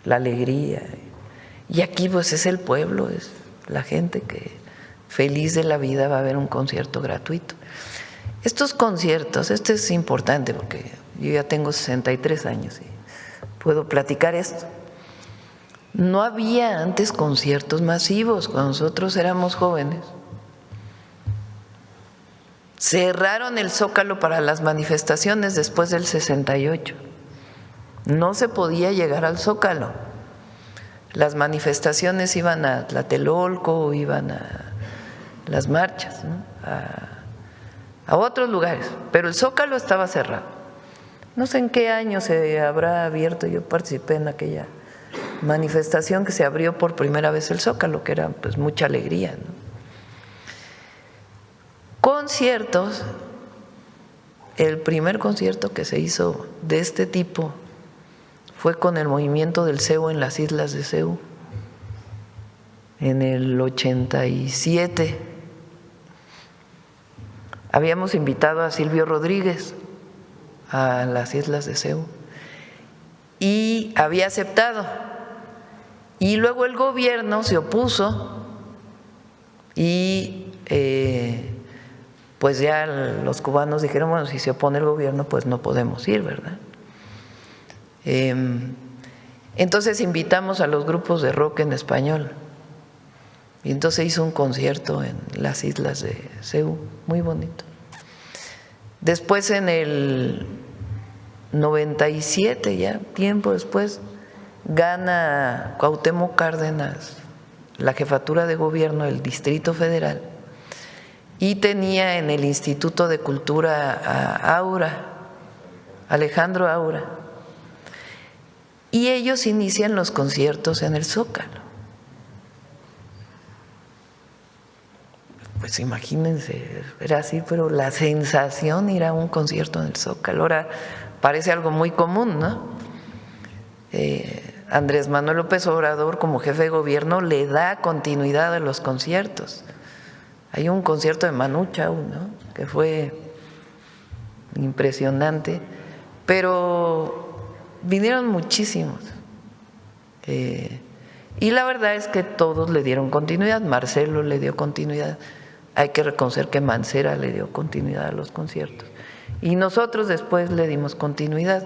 la alegría. Y aquí pues es el pueblo, es la gente que feliz de la vida va a ver un concierto gratuito. Estos conciertos, esto es importante porque yo ya tengo 63 años y puedo platicar esto. No había antes conciertos masivos cuando nosotros éramos jóvenes. Cerraron el Zócalo para las manifestaciones después del 68. No se podía llegar al Zócalo. Las manifestaciones iban a Tlatelolco, iban a las marchas, ¿no?, a otros lugares, pero el Zócalo estaba cerrado. No sé en qué año se habrá abierto, yo participé en aquella manifestación que se abrió por primera vez el Zócalo, que era pues mucha alegría, ¿no? Conciertos, el primer concierto que se hizo de este tipo fue con el movimiento del CEU en las islas de CEU, en el 87. Habíamos invitado a Silvio Rodríguez a las islas de CEU y había aceptado. Y luego el gobierno se opuso y pues ya los cubanos dijeron, bueno, si se opone el gobierno, pues no podemos ir, ¿verdad? Entonces invitamos a los grupos de rock en español y entonces hizo un concierto en las islas de CEU, muy bonito. Después en el 97, ya tiempo después, gana Cuauhtémoc Cárdenas la jefatura de gobierno del Distrito Federal y tenía en el Instituto de Cultura a Aura, Alejandro Aura, y ellos inician los conciertos en el Zócalo. Pues imagínense, era así, pero la sensación ir a un concierto en el Zócalo ahora parece algo muy común, ¿no? Andrés Manuel López Obrador, como jefe de gobierno, le da continuidad a los conciertos. Hay un concierto de Manu Chao, ¿no?, que fue impresionante, pero vinieron muchísimos. Y la verdad es que todos le dieron continuidad. Marcelo le dio continuidad. Hay que reconocer que Mancera le dio continuidad a los conciertos. Y nosotros después le dimos continuidad.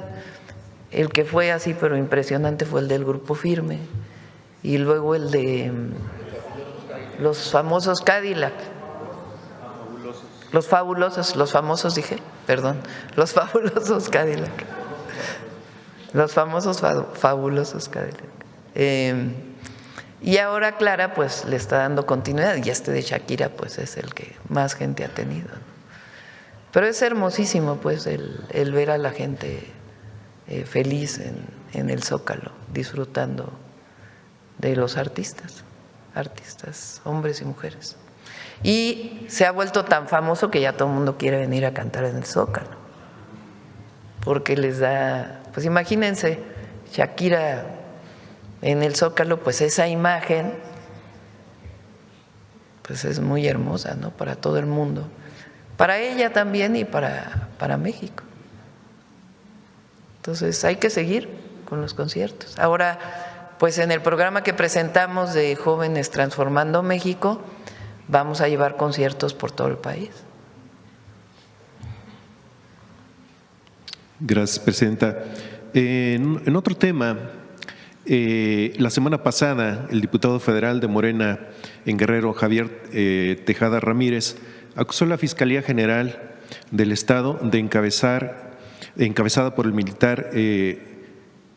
El que fue así, pero impresionante, fue el del Grupo Firme. Y luego el de los famosos Cadillac. Los famosos Cadillac. Los famosos fabulosos Cadillac. Y ahora Clara pues le está dando continuidad y este de Shakira pues es el que más gente ha tenido, ¿no? Pero es hermosísimo pues el ver a la gente feliz en el Zócalo, disfrutando de los artistas, hombres y mujeres. Y se ha vuelto tan famoso que ya todo el mundo quiere venir a cantar en el Zócalo, porque les da, pues imagínense, Shakira en el Zócalo, pues esa imagen pues es muy hermosa, ¿no?, para todo el mundo, para ella también y para México. Entonces hay que seguir con los conciertos. Ahora, pues en el programa que presentamos de Jóvenes Transformando México, vamos a llevar conciertos por todo el país. Gracias, Presidenta. En otro tema, la semana pasada el diputado federal de Morena en Guerrero, Javier Tejada Ramírez, acusó a la Fiscalía General del Estado de encabezada por el militar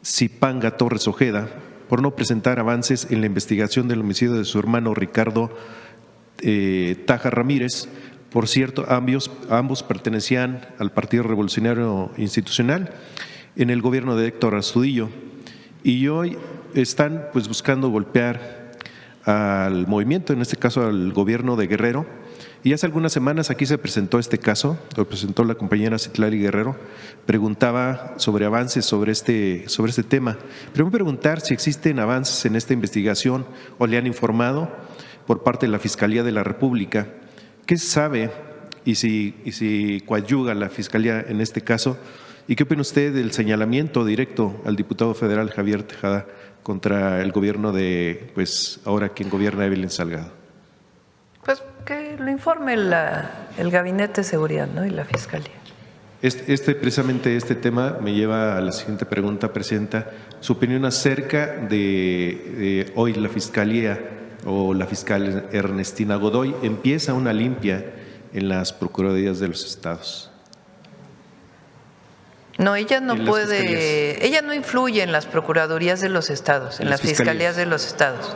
Zipanga Torres Ojeda, por no presentar avances en la investigación del homicidio de su hermano Ricardo Taja Ramírez. Por cierto, ambos pertenecían al Partido Revolucionario Institucional en el gobierno de Héctor Astudillo y hoy están pues buscando golpear al movimiento, en este caso al gobierno de Guerrero. Y hace algunas semanas aquí se presentó este caso, lo presentó la compañera Citlali Guerrero, preguntaba sobre avances sobre este tema. Pero voy a preguntar si existen avances en esta investigación o le han informado por parte de la Fiscalía de la República. ¿Qué se sabe y si coadyuga la Fiscalía en este caso? ¿Y qué opina usted del señalamiento directo al diputado federal Javier Tejada contra el gobierno de, pues ahora quien gobierna, Evelyn Salgado? Pues que lo informe el Gabinete de Seguridad, ¿no?, y la Fiscalía. Precisamente este tema me lleva a la siguiente pregunta, Presidenta. Su opinión acerca de hoy la Fiscalía o la fiscal Ernestina Godoy empieza una limpia en las Procuradurías de los Estados. No, ella no puede, ella no influye en las Procuradurías de los Estados, en las Fiscalías de los Estados.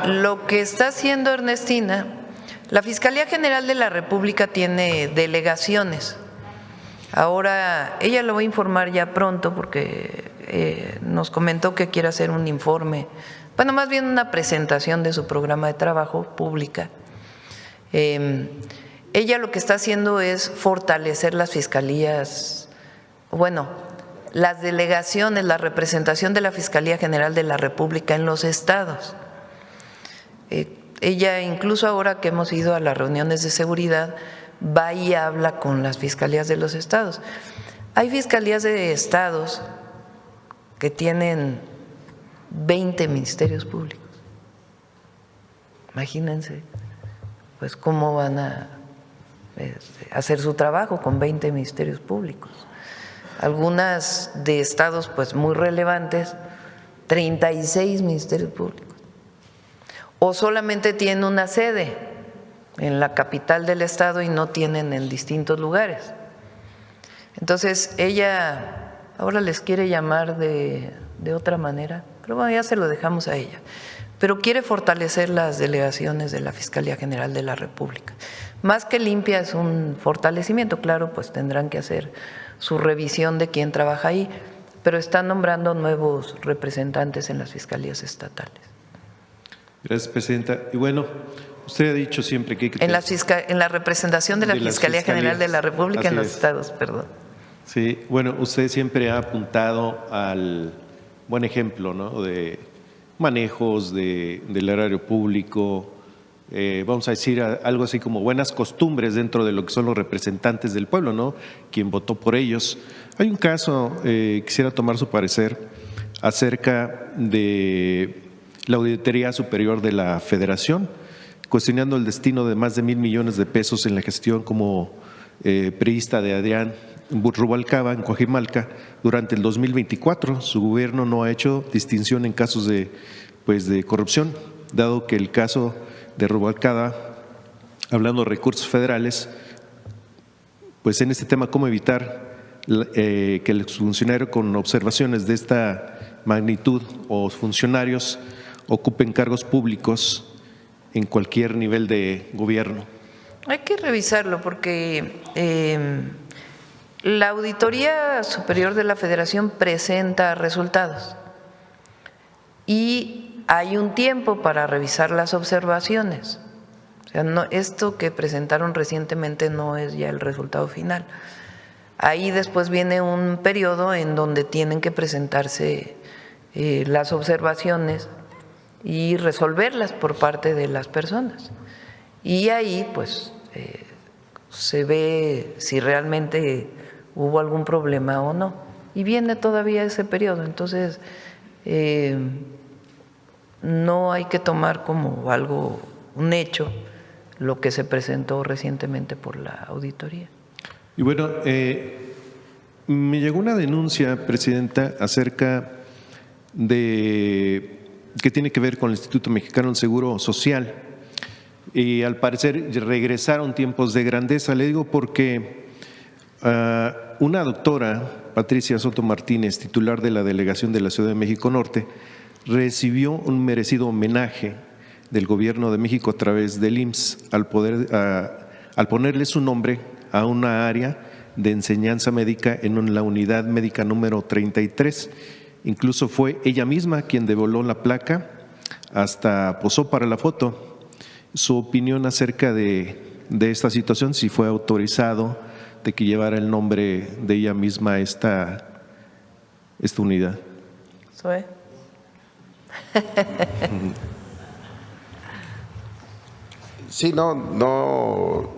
Lo que está haciendo Ernestina, la Fiscalía General de la República tiene delegaciones. Ahora, ella lo va a informar ya pronto porque nos comentó que quiere hacer un informe, bueno, más bien una presentación de su programa de trabajo pública. Ella lo que está haciendo es fortalecer las fiscalías, bueno, las delegaciones, la representación de la Fiscalía General de la República en los estados. Ella, incluso ahora que hemos ido a las reuniones de seguridad, va y habla con las fiscalías de los estados. Hay fiscalías de estados que tienen 20 ministerios públicos. Imagínense, pues cómo van a hacer su trabajo con 20 ministerios públicos. Algunas de estados pues muy relevantes, 36 ministerios públicos. O solamente tienen una sede en la capital del estado y no tienen en distintos lugares. Entonces ella ahora les quiere llamar de otra manera, pero bueno, ya se lo dejamos a ella. Pero quiere fortalecer las delegaciones de la Fiscalía General de la República. Más que limpia es un fortalecimiento, claro, pues tendrán que hacer su revisión de quién trabaja ahí, pero están nombrando nuevos representantes en las fiscalías estatales. Gracias, Presidenta. Y bueno, usted ha dicho siempre que hay que… En la representación de la Fiscalía General de la República en los estados, perdón. Sí, bueno, usted siempre ha apuntado al buen ejemplo, ¿no?, de manejos del erario público, vamos a decir algo así como buenas costumbres dentro de lo que son los representantes del pueblo, ¿no?, quien votó por ellos. Hay un caso, quisiera tomar su parecer acerca de la Auditoría Superior de la Federación, cuestionando el destino de más de 1,000 millones de pesos en la gestión como priista de Adrián Rubalcaba en Coajimalca durante el 2024. Su gobierno no ha hecho distinción en casos de corrupción, dado que el caso de Rubalcaba, hablando de recursos federales, pues en este tema, ¿cómo evitar que el exfuncionario con observaciones de esta magnitud o funcionarios ocupen cargos públicos en cualquier nivel de gobierno? Hay que revisarlo porque la Auditoría Superior de la Federación presenta resultados y hay un tiempo para revisar las observaciones. O sea, no, esto que presentaron recientemente no es ya el resultado final. Ahí después viene un periodo en donde tienen que presentarse las observaciones y resolverlas por parte de las personas. Y ahí pues se ve si realmente hubo algún problema o no. Y viene todavía ese periodo, entonces no hay que tomar como algo, un hecho, lo que se presentó recientemente por la auditoría. Y bueno, me llegó una denuncia, Presidenta, acerca de que tiene que ver con el Instituto Mexicano del Seguro Social. Y al parecer regresaron tiempos de grandeza. Le digo porque una doctora, Patricia Soto Martínez, titular de la Delegación de la Ciudad de México Norte, recibió un merecido homenaje del Gobierno de México a través del IMSS al ponerle su nombre a una área de enseñanza médica en la unidad médica número 33. Incluso fue ella misma quien devoló la placa, hasta posó para la foto. Su opinión acerca de esta situación, si fue autorizado de que llevara el nombre de ella misma esta unidad. ¿Soy? Sí, no,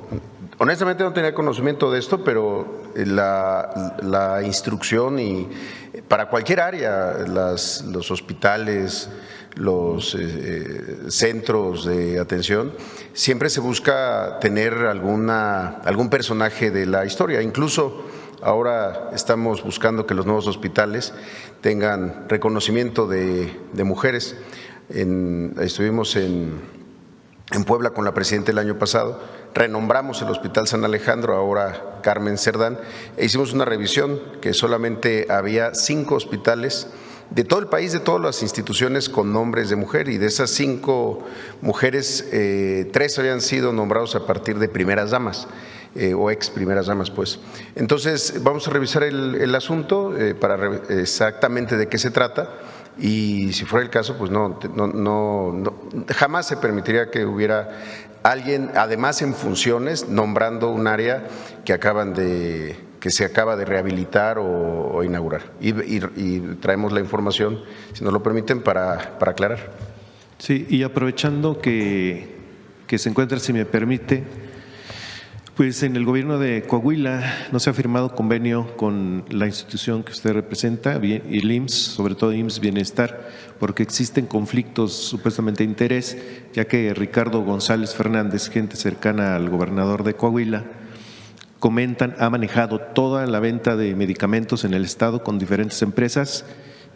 honestamente no tenía conocimiento de esto, pero la instrucción y para cualquier área, los hospitales, los centros de atención, siempre se busca tener algún personaje de la historia. Incluso ahora estamos buscando que los nuevos hospitales tengan reconocimiento de mujeres. Estuvimos en Puebla con la presidenta el año pasado, renombramos el Hospital San Alejandro, ahora Carmen Cerdán, e hicimos una revisión que solamente había 5 hospitales de todo el país, de todas las instituciones con nombres de mujer, y de esas 5 mujeres, 3 habían sido nombrados a partir de primeras damas. o ex primeras damas, pues. Entonces, vamos a revisar el asunto para exactamente de qué se trata. Y si fuera el caso, pues no, jamás se permitiría que hubiera alguien, además en funciones, nombrando un área que se acaba de rehabilitar o inaugurar. Y traemos la información, si nos lo permiten, para aclarar. Sí, y aprovechando que se encuentra, si me permite, pues en el gobierno de Coahuila no se ha firmado convenio con la institución que usted representa, y el IMSS, sobre todo IMSS Bienestar, porque existen conflictos supuestamente de interés, ya que Ricardo González Fernández, gente cercana al gobernador de Coahuila, comentan, ha manejado toda la venta de medicamentos en el estado con diferentes empresas,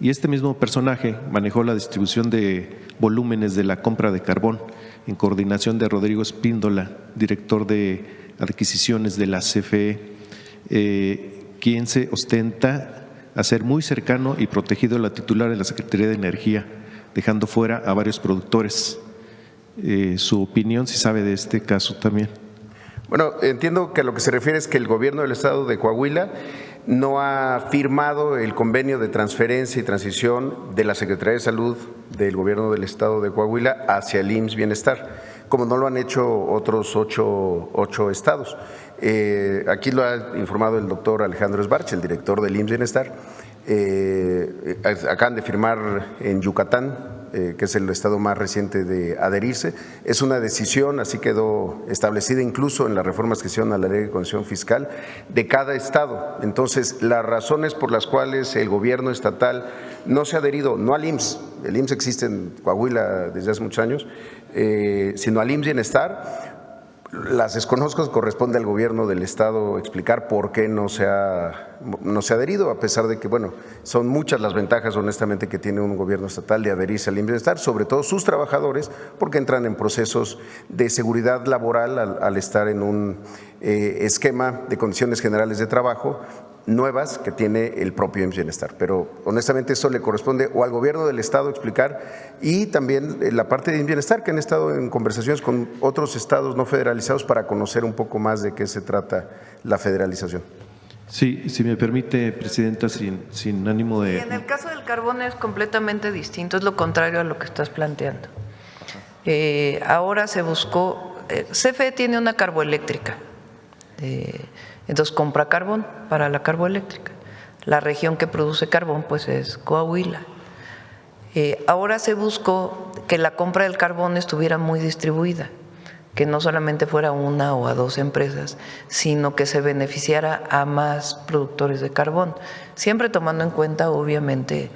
y este mismo personaje manejó la distribución de volúmenes de la compra de carbón en coordinación de Rodrigo Espíndola, director de adquisiciones de la CFE, quien se ostenta a ser muy cercano y protegido a la titular de la Secretaría de Energía, dejando fuera a varios productores. Su opinión, si sabe de este caso también. Bueno, entiendo que a lo que se refiere es que el gobierno del estado de Coahuila no ha firmado el convenio de transferencia y transición de la Secretaría de Salud del gobierno del estado de Coahuila hacia el IMSS Bienestar, como no lo han hecho otros ocho estados. Aquí lo ha informado el doctor Alejandro Esbarch, el director del IMSS Bienestar. Acaban de firmar en Yucatán, que es el estado más reciente de adherirse. Es una decisión, así quedó establecida incluso en las reformas que hicieron a la Ley de Constitución Fiscal de cada estado. Entonces, las razones por las cuales el gobierno estatal no se ha adherido, no al IMSS, el IMSS existe en Coahuila desde hace muchos años, sino al IMSS Bienestar, las desconozco, corresponde al gobierno del estado explicar por qué no se ha adherido, a pesar de que, bueno, son muchas las ventajas honestamente que tiene un gobierno estatal de adherirse al IMSS Bienestar, sobre todo sus trabajadores, porque entran en procesos de seguridad laboral al estar en un esquema de condiciones generales de trabajo nuevas que tiene el propio IMSS Bienestar. Pero honestamente eso le corresponde o al gobierno del estado explicar, y también la parte de IMSS Bienestar, que han estado en conversaciones con otros estados no federalizados para conocer un poco más de qué se trata la federalización. Sí, si me permite, Presidenta, sin ánimo de… Y en el caso del carbón es completamente distinto, es lo contrario a lo que estás planteando. Ahora se buscó, CFE tiene una carboeléctrica, entonces compra carbón para la carboeléctrica. La región que produce carbón pues es Coahuila. Ahora se buscó que la compra del carbón estuviera muy distribuida, que no solamente fuera una o a dos empresas, sino que se beneficiara a más productores de carbón, siempre tomando en cuenta obviamente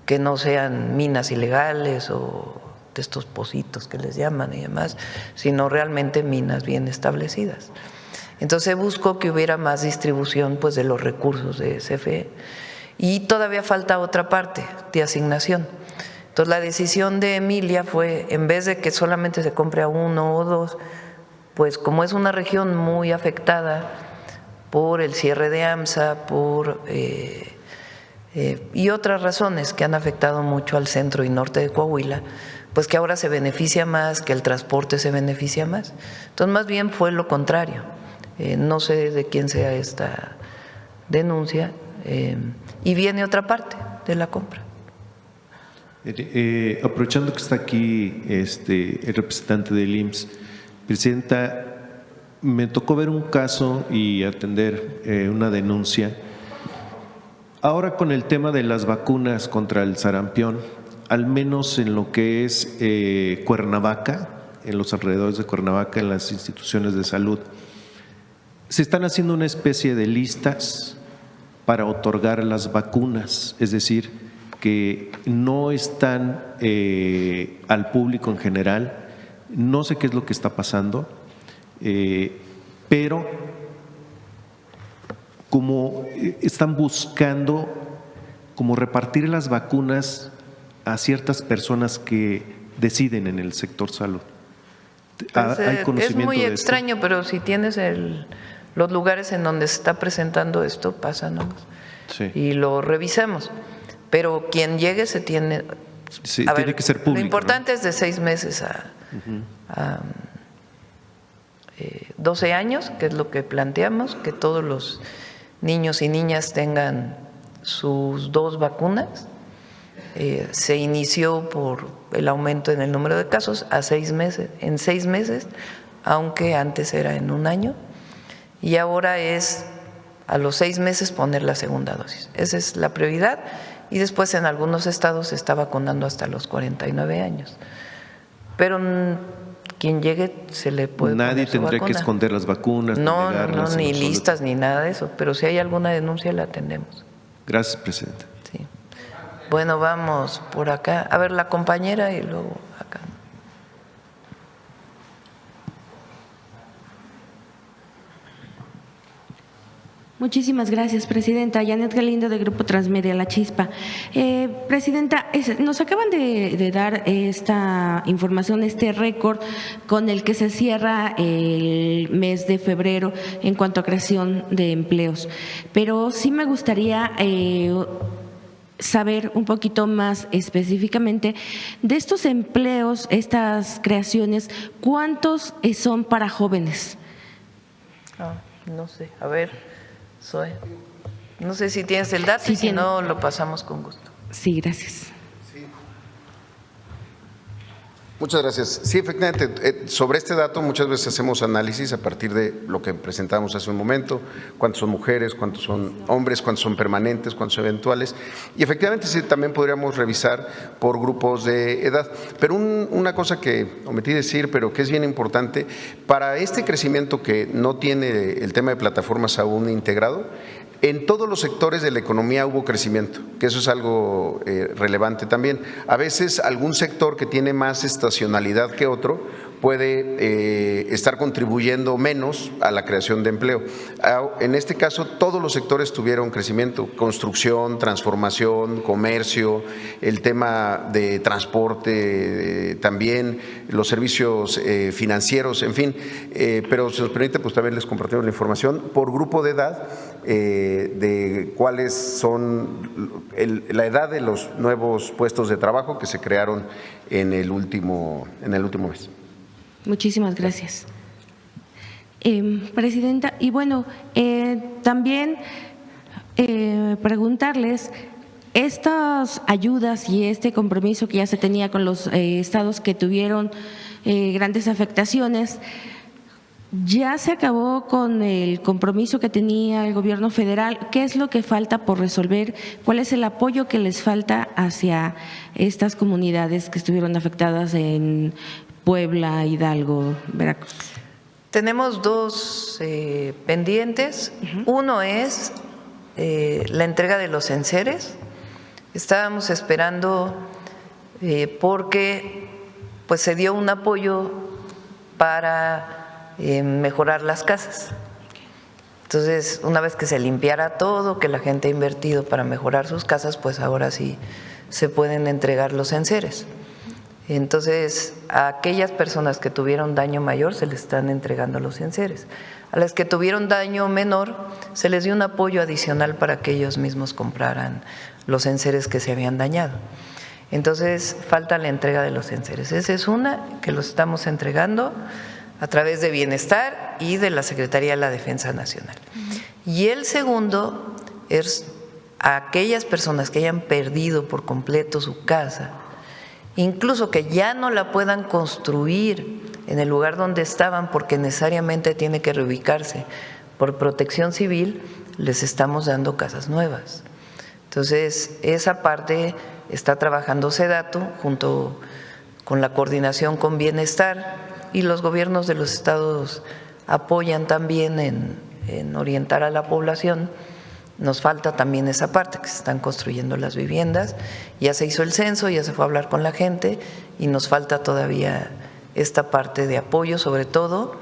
que no sean minas ilegales o de estos pocitos que les llaman y demás, sino realmente minas bien establecidas. Entonces buscó que hubiera más distribución pues de los recursos de CFE, y todavía falta otra parte de asignación. Entonces la decisión de Emilia fue, en vez de que solamente se compre a uno o dos, pues como es una región muy afectada por el cierre de AMSA, y otras razones que han afectado mucho al centro y norte de Coahuila, pues que ahora se beneficia más, que el transporte se beneficia más. Entonces más bien fue lo contrario. No sé de quién sea esta denuncia, y viene otra parte de la compra. Aprovechando que está aquí el representante del IMSS, Presidenta, me tocó ver un caso y atender una denuncia. Ahora con el tema de las vacunas contra el sarampión, al menos en lo que es Cuernavaca, en los alrededores de Cuernavaca, en las instituciones de salud, se están haciendo una especie de listas para otorgar las vacunas, es decir, que no están al público en general. No sé qué es lo que está pasando, pero como están buscando como repartir las vacunas a ciertas personas que deciden en el sector salud. Pues, ¿Hay conocimiento es muy de extraño, esto? pero si tienes los lugares en donde se está presentando esto, pásanos Sí. y lo revisamos. Pero quien llegue se tiene… Sí, a tiene ver, que ser público. Lo importante es de 6 meses a 12 años, que es lo que planteamos, que todos los niños y niñas tengan sus 2 vacunas. Se inició por el aumento en el número de casos a 6 meses, en 6 meses, aunque antes era en 1 año, y ahora es a los 6 meses poner la segunda dosis. Esa es la prioridad, y después en algunos estados se está vacunando hasta los 49 años. Pero quien llegue se le puede Nadie poner su tendrá que vacuna. esconder las vacunas. No, negarlas, ni en absoluto. listas ni nada de eso, pero si hay alguna denuncia la atendemos. Gracias, presidenta. Sí. Bueno, vamos por acá. A ver, la compañera y luego acá. Muchísimas gracias, presidenta. Janet Galindo, de Grupo Transmedia La Chispa. Presidenta, nos acaban de dar esta información, este récord con el que se cierra el mes de febrero en cuanto a creación de empleos. Pero sí me gustaría saber un poquito más específicamente de estos empleos, estas creaciones, ¿cuántos son para jóvenes? No sé, a ver. No sé si tienes el dato, Sí, y si no, lo pasamos con gusto. Sí, gracias. Muchas gracias. Sí, efectivamente, sobre este dato muchas veces hacemos análisis a partir de lo que presentamos hace un momento, cuántos son mujeres, cuántos son hombres, cuántos son permanentes, cuántos son eventuales, y efectivamente sí, también podríamos revisar por grupos de edad. Pero una cosa que omití decir, pero que es bien importante, para este crecimiento que no tiene el tema de plataformas aún integrado, en todos los sectores de la economía hubo crecimiento, que eso es algo relevante también. A veces algún sector que tiene más estacionalidad que otro puede estar contribuyendo menos a la creación de empleo. En este caso, todos los sectores tuvieron crecimiento: construcción, transformación, comercio, el tema de transporte también, los servicios financieros, en fin. Pero si nos permite, pues también les compartimos la información por grupo de edad, de cuáles son la edad de los nuevos puestos de trabajo que se crearon en el último mes. Muchísimas gracias. Presidenta, y bueno, también preguntarles, estas ayudas y este compromiso que ya se tenía con los estados que tuvieron grandes afectaciones, ¿ya se acabó con el compromiso que tenía el gobierno federal? ¿Qué es lo que falta por resolver? ¿Cuál es el apoyo que les falta hacia estas comunidades que estuvieron afectadas en Puebla, Hidalgo, Veracruz? Tenemos 2 pendientes. Uno es la entrega de los enseres. Estábamos esperando porque pues se dio un apoyo para mejorar las casas. Entonces, una vez que se limpiara todo, que la gente ha invertido para mejorar sus casas, pues ahora sí se pueden entregar los enseres. Entonces, a aquellas personas que tuvieron daño mayor se les están entregando los enseres. A las que tuvieron daño menor se les dio un apoyo adicional para que ellos mismos compraran los enseres que se habían dañado. Entonces, falta la entrega de los enseres. Esa es una que los estamos entregando a través de Bienestar y de la Secretaría de la Defensa Nacional. Y el segundo es a aquellas personas que hayan perdido por completo su casa, incluso que ya no la puedan construir en el lugar donde estaban porque necesariamente tiene que reubicarse por Protección Civil, les estamos dando casas nuevas. Entonces, esa parte está trabajando SEDATU junto con la coordinación con Bienestar, y los gobiernos de los estados apoyan también en orientar a la población. Nos falta también esa parte, que se están construyendo las viviendas, ya se hizo el censo, ya se fue a hablar con la gente y nos falta todavía esta parte de apoyo, sobre todo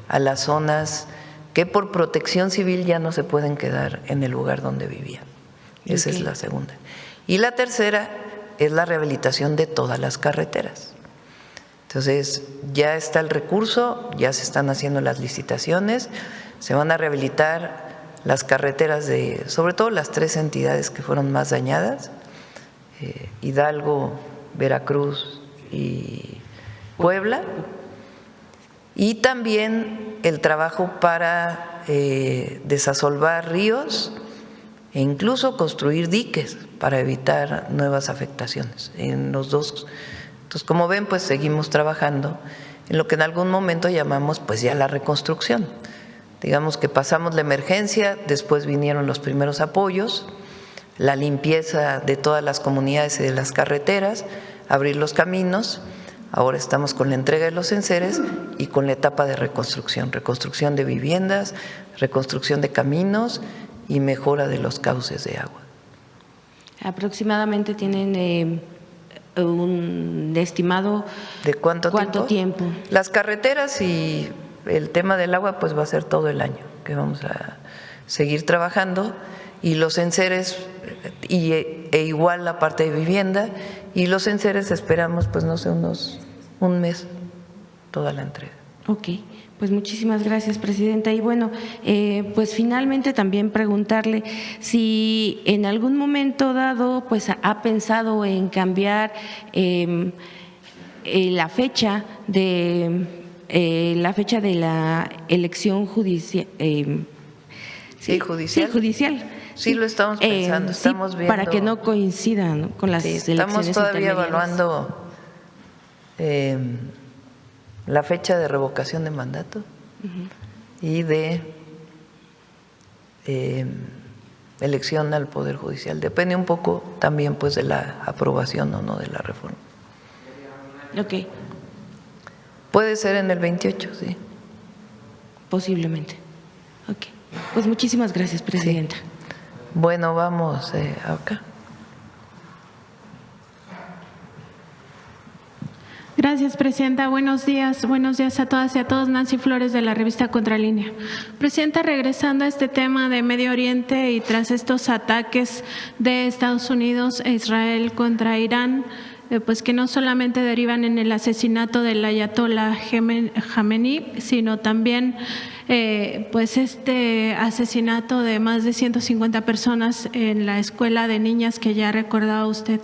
a las zonas que por Protección Civil ya no se pueden quedar en el lugar donde vivían. Esa es la segunda. Y la tercera es la rehabilitación de todas las carreteras. Entonces, ya está el recurso, ya se están haciendo las licitaciones, se van a rehabilitar las carreteras de, sobre todo las 3 entidades que fueron más dañadas, Hidalgo, Veracruz y Puebla, y también el trabajo para desasolvar ríos e incluso construir diques para evitar nuevas afectaciones en los dos. Entonces, como ven, pues seguimos trabajando en lo que en algún momento llamamos pues ya la reconstrucción. Digamos que pasamos la emergencia, después vinieron los primeros apoyos, la limpieza de todas las comunidades y de las carreteras, abrir los caminos. Ahora estamos con la entrega de los enseres y con la etapa de reconstrucción, reconstrucción de viviendas, reconstrucción de caminos y mejora de los cauces de agua. Aproximadamente tienen un estimado ¿de cuánto tiempo? Las carreteras y el tema del agua pues va a ser todo el año que vamos a seguir trabajando, y los enseres e igual la parte de vivienda, y los enseres esperamos pues no sé, un mes toda la entrega. Ok, pues muchísimas gracias, presidenta. Y bueno, pues finalmente también preguntarle si en algún momento dado pues ha pensado en cambiar la fecha de la elección judicial. Judicial. Sí, lo estamos pensando, estamos viendo. Para que no coincidan con las elecciones estamos todavía evaluando la fecha de revocación de mandato y de elección al Poder Judicial. Depende un poco también pues de la aprobación o no de la reforma. Ok. Puede ser en el 28, sí. Posiblemente. Ok. Pues muchísimas gracias, presidenta. Sí. Bueno, vamos acá. Gracias, presidenta. Buenos días a todas y a todos. Nancy Flores, de la revista Contralínea. Presidenta, regresando a este tema de Medio Oriente y tras estos ataques de Estados Unidos e Israel contra Irán, pues que no solamente derivan en el asesinato del ayatollah Jamenei, sino también pues este asesinato de más de 150 personas en la escuela de niñas que ya recordaba usted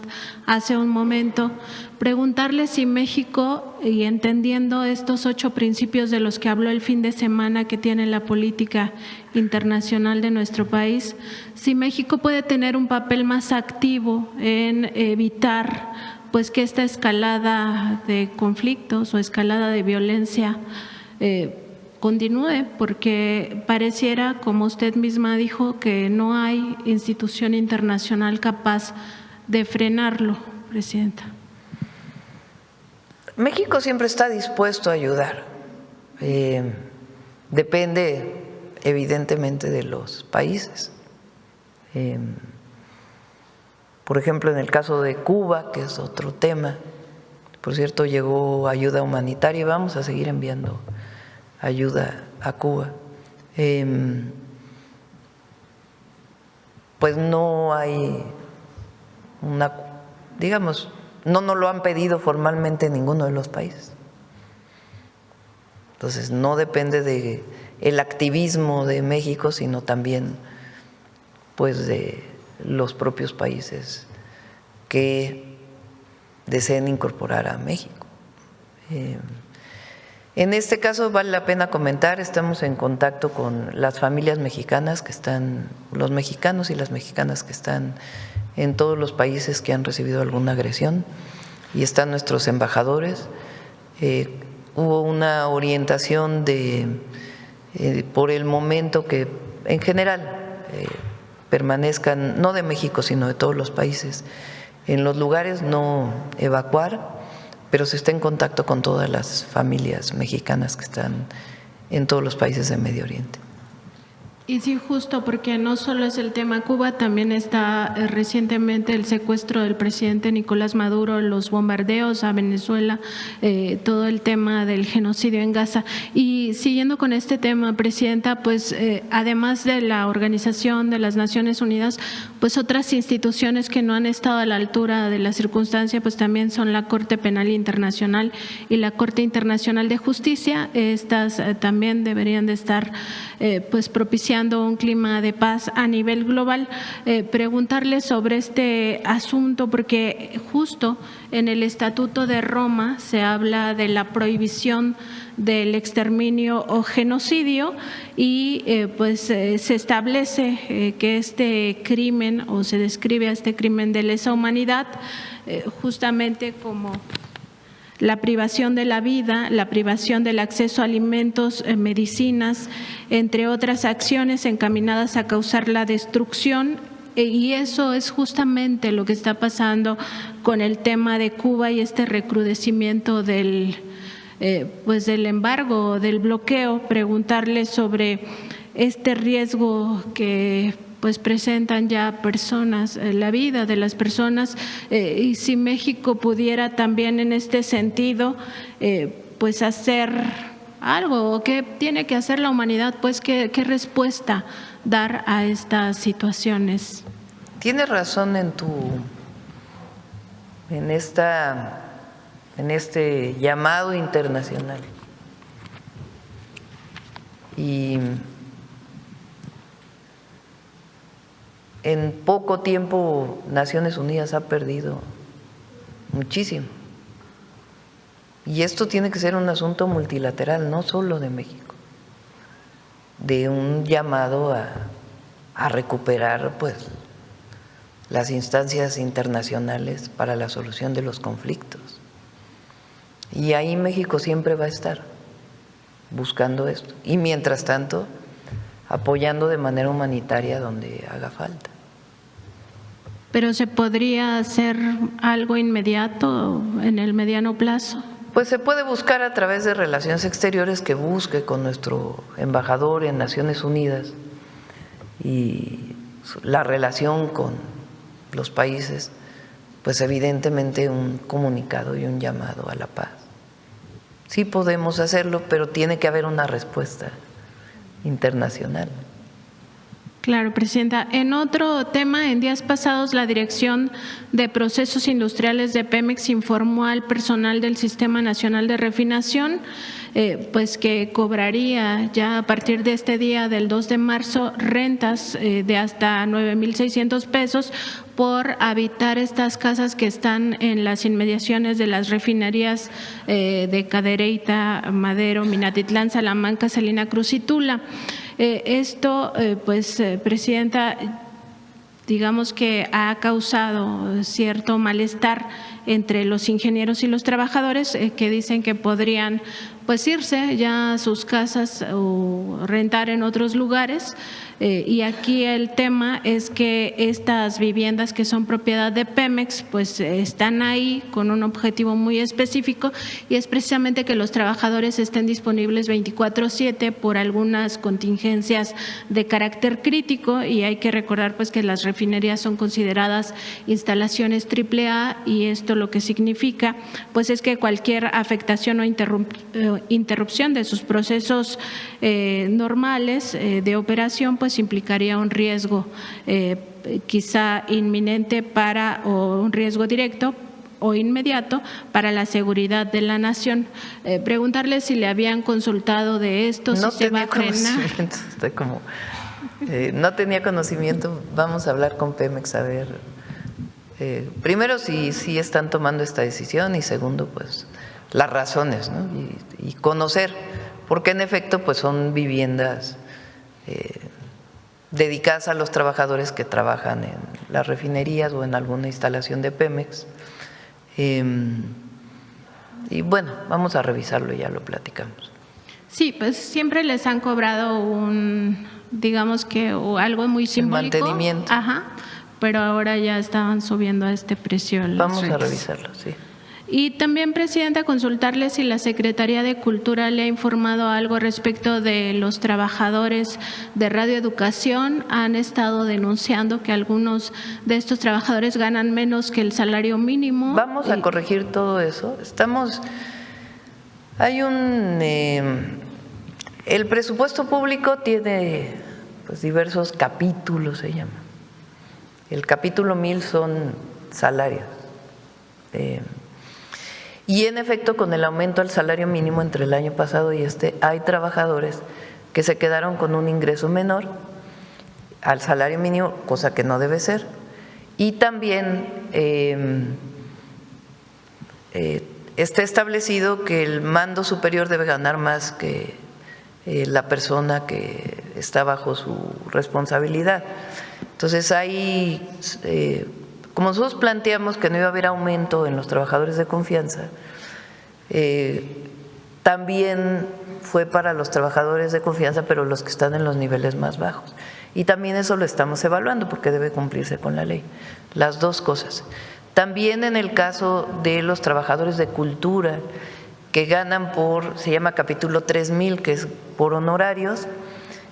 hace un momento. Preguntarle si México, y entendiendo estos 8 principios de los que habló el fin de semana que tiene la política internacional de nuestro país, si México puede tener un papel más activo en evitar pues que esta escalada de conflictos o escalada de violencia continúe, porque pareciera, como usted misma dijo, que no hay institución internacional capaz de frenarlo, presidenta. México siempre está dispuesto a ayudar. Depende evidentemente de los países. Por ejemplo, en el caso de Cuba, que es otro tema, por cierto, llegó ayuda humanitaria y vamos a seguir enviando ayuda a Cuba. Pues no hay digamos, no nos lo han pedido formalmente ninguno de los países. Entonces, no depende de el activismo de México, sino también pues de los propios países que deseen incorporar a México. En este caso vale la pena comentar, estamos en contacto con las familias mexicanas que están, los mexicanos y las mexicanas que están en todos los países que han recibido alguna agresión, y están nuestros embajadores. Hubo una orientación por el momento que en general permanezcan, no de México, sino de todos los países, en los lugares, no evacuar, pero se está en contacto con todas las familias mexicanas que están en todos los países de Medio Oriente. Y sí, justo porque no solo es el tema Cuba, también está recientemente el secuestro del presidente Nicolás Maduro, los bombardeos a Venezuela, todo el tema del genocidio en Gaza. Y siguiendo con este tema, presidenta, pues además de la Organización de las Naciones Unidas, pues otras instituciones que no han estado a la altura de la circunstancia, pues también son la Corte Penal Internacional y la Corte Internacional de Justicia. Estas también deberían de estar pues propiciando propiciando un clima de paz a nivel global. Preguntarle sobre este asunto, porque justo en el Estatuto de Roma se habla de la prohibición del exterminio o genocidio y se establece que este crimen, o se describe a este crimen de lesa humanidad justamente como la privación de la vida, la privación del acceso a alimentos, medicinas, entre otras acciones encaminadas a causar la destrucción. Y eso es justamente lo que está pasando con el tema de Cuba y este recrudecimiento del embargo, del bloqueo. Preguntarle sobre este riesgo que presentan ya personas, la vida de las personas, y si México pudiera también en este sentido hacer algo, o qué tiene que hacer la humanidad, qué respuesta dar a estas situaciones. Tienes razón en este llamado internacional. Y en poco tiempo Naciones Unidas ha perdido muchísimo. Y esto tiene que ser un asunto multilateral, no solo de México, de un llamado a recuperar las instancias internacionales para la solución de los conflictos. Y ahí México siempre va a estar buscando esto. Y mientras tanto, apoyando de manera humanitaria donde haga falta. ¿Pero se podría hacer algo inmediato en el mediano plazo? Pues se puede buscar a través de Relaciones Exteriores, que busque con nuestro embajador en Naciones Unidas y la relación con los países, pues evidentemente un comunicado y un llamado a la paz. Sí podemos hacerlo, pero tiene que haber una respuesta internacional. Claro, Presidenta. En otro tema, en días pasados, la Dirección de Procesos Industriales de Pemex informó al personal del Sistema Nacional de Refinación que cobraría ya a partir de este día del 2 de marzo rentas de hasta 9,600 pesos por habitar estas casas que están en las inmediaciones de las refinerías de Cadereyta, Madero, Minatitlán, Salamanca, Salina Cruz y Tula. Esto, Presidenta, digamos que ha causado cierto malestar entre los ingenieros y los trabajadores que dicen que podrían irse ya a sus casas o rentar en otros lugares. Y aquí el tema es que estas viviendas que son propiedad de Pemex están ahí con un objetivo muy específico, y es precisamente que los trabajadores estén disponibles 24/7 por algunas contingencias de carácter crítico. Y hay que recordar que las refinerías son consideradas instalaciones AAA, y esto lo que significa es que cualquier afectación o interrupción de sus procesos normales de operación implicaría un riesgo quizá inminente o un riesgo directo o inmediato para la seguridad de la nación. Preguntarle si le habían consultado de esto, no si se va a frenar. No tenía conocimiento. Vamos a hablar con Pemex a ver, primero si están tomando esta decisión, y segundo las razones, ¿no? Y conocer, porque en efecto son viviendas dedicadas a los trabajadores que trabajan en las refinerías o en alguna instalación de Pemex. Y vamos a revisarlo y ya lo platicamos. Sí, siempre les han cobrado algo muy simbólico. El mantenimiento. Ajá, pero ahora ya estaban subiendo a este precio. Vamos a revisarlo, sí. Y también, Presidenta, consultarle si la Secretaría de Cultura le ha informado algo respecto de los trabajadores de radioeducación. Han estado denunciando que algunos de estos trabajadores ganan menos que el salario mínimo. Vamos a corregir todo eso. El presupuesto público tiene diversos capítulos, se llama. El capítulo 1000 son salarios. Y en efecto, con el aumento al salario mínimo entre el año pasado y hay trabajadores que se quedaron con un ingreso menor al salario mínimo, cosa que no debe ser. Y también está establecido que el mando superior debe ganar más que la persona que está bajo su responsabilidad. Entonces ahí, como nosotros planteamos que no iba a haber aumento en los trabajadores de confianza, también fue para los trabajadores de confianza, pero los que están en los niveles más bajos. Y también eso lo estamos evaluando porque debe cumplirse con la ley. Las dos cosas. También en el caso de los trabajadores de cultura que ganan se llama capítulo 3000, que es por honorarios,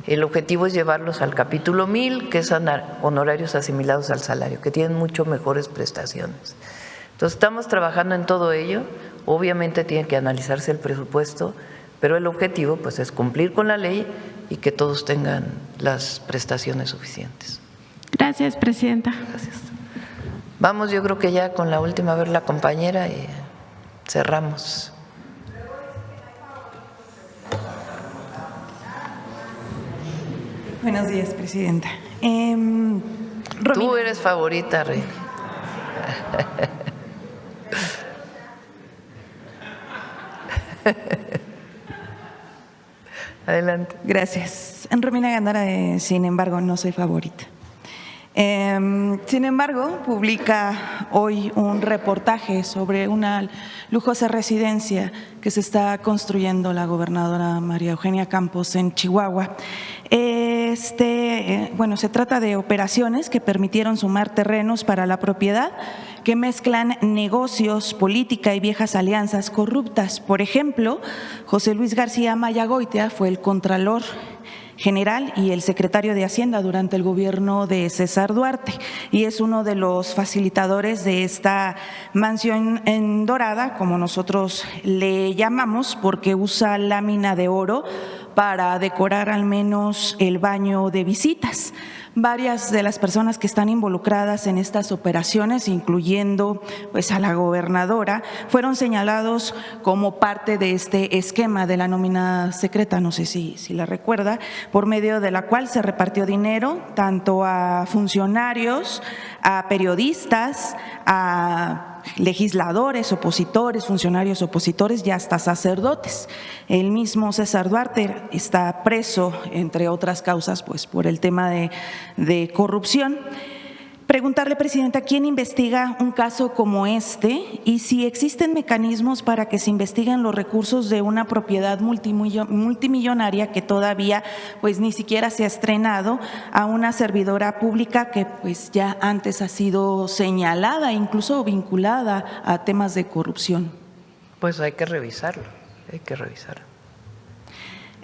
el objetivo es llevarlos al capítulo 1000, que es honorarios asimilados al salario, que tienen mucho mejores prestaciones. Entonces estamos trabajando en todo ello, obviamente tiene que analizarse el presupuesto, pero el objetivo pues es cumplir con la ley y que todos tengan las prestaciones suficientes. Gracias, presidenta. Gracias. Vamos, yo creo que ya con la última, a ver la compañera y cerramos. Buenos días, presidenta. Tú eres favorita, Rey. Adelante. Gracias. Romina Gándara, sin embargo, no soy favorita. Sin embargo, publica hoy un reportaje sobre una lujosa residencia que se está construyendo la gobernadora María Eugenia Campos en Chihuahua. Se trata de operaciones que permitieron sumar terrenos para la propiedad que mezclan negocios, política y viejas alianzas corruptas. Por ejemplo, José Luis García Mayagoitia fue el contralor general y el secretario de Hacienda durante el gobierno de César Duarte y es uno de los facilitadores de esta mansión en dorada, como nosotros le llamamos, porque usa lámina de oro para decorar al menos el baño de visitas. Varias de las personas que están involucradas en estas operaciones, incluyendo pues a la gobernadora, fueron señalados como parte de este esquema de la nómina secreta, no sé si la recuerda, por medio de la cual se repartió dinero tanto a funcionarios, a periodistas, a legisladores, opositores, funcionarios opositores y hasta sacerdotes. El mismo César Duarte está preso, entre otras causas, pues por el tema de corrupción. Preguntarle, presidenta, ¿quién investiga un caso como este y si existen mecanismos para que se investiguen los recursos de una propiedad multimillonaria que todavía pues ni siquiera se ha estrenado a una servidora pública que pues ya antes ha sido señalada, incluso vinculada a temas de corrupción? Pues hay que revisarlo, hay que revisarlo.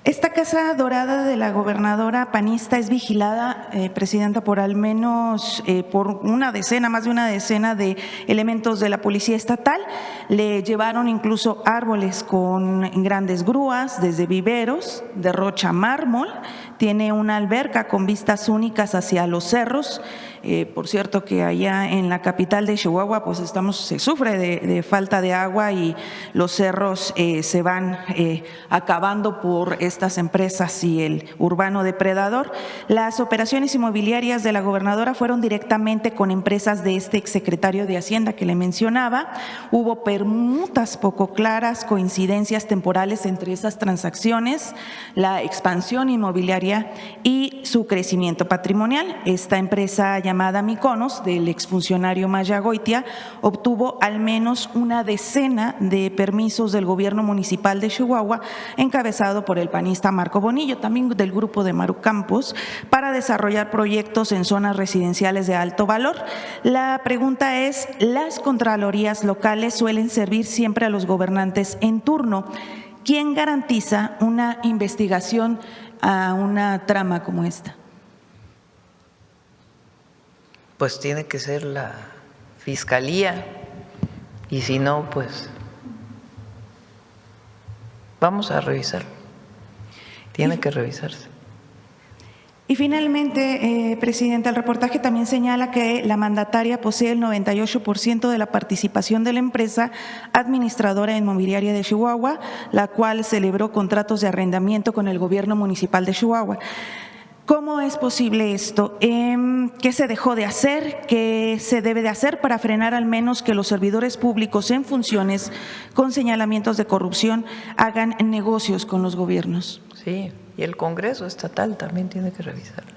Esta Casa Dorada de la gobernadora panista es vigilada, presidenta, por al menos por más de una decena de elementos de la Policía Estatal. Le llevaron incluso árboles con grandes grúas, desde viveros, derrocha mármol, tiene una alberca con vistas únicas hacia los cerros. Por cierto que allá en la capital de Chihuahua pues se sufre de falta de agua y los cerros se van acabando por estas empresas y el urbano depredador. Las operaciones inmobiliarias de la gobernadora fueron directamente con empresas de este exsecretario de Hacienda que le mencionaba. Hubo permutas poco claras, coincidencias temporales entre esas transacciones, la expansión inmobiliaria y su crecimiento patrimonial. Esta empresa llamada Mykonos, del exfuncionario Mayagoitia, obtuvo al menos una decena de permisos del gobierno municipal de Chihuahua, encabezado por el panista Marco Bonillo, también del grupo de Maru Campos, para desarrollar proyectos en zonas residenciales de alto valor. La pregunta es, ¿las contralorías locales suelen servir siempre a los gobernantes en turno? ¿Quién garantiza una investigación a una trama como esta? Pues tiene que ser la Fiscalía y si no, pues vamos a revisarlo. Tiene que revisarse. Y finalmente, Presidenta, el reportaje también señala que la mandataria posee el 98% de la participación de la empresa administradora inmobiliaria de Chihuahua, la cual celebró contratos de arrendamiento con el gobierno municipal de Chihuahua. ¿Cómo es posible esto? ¿Qué se dejó de hacer? ¿Qué se debe de hacer para frenar al menos que los servidores públicos en funciones con señalamientos de corrupción hagan negocios con los gobiernos? Sí, y el Congreso estatal también tiene que revisarlo.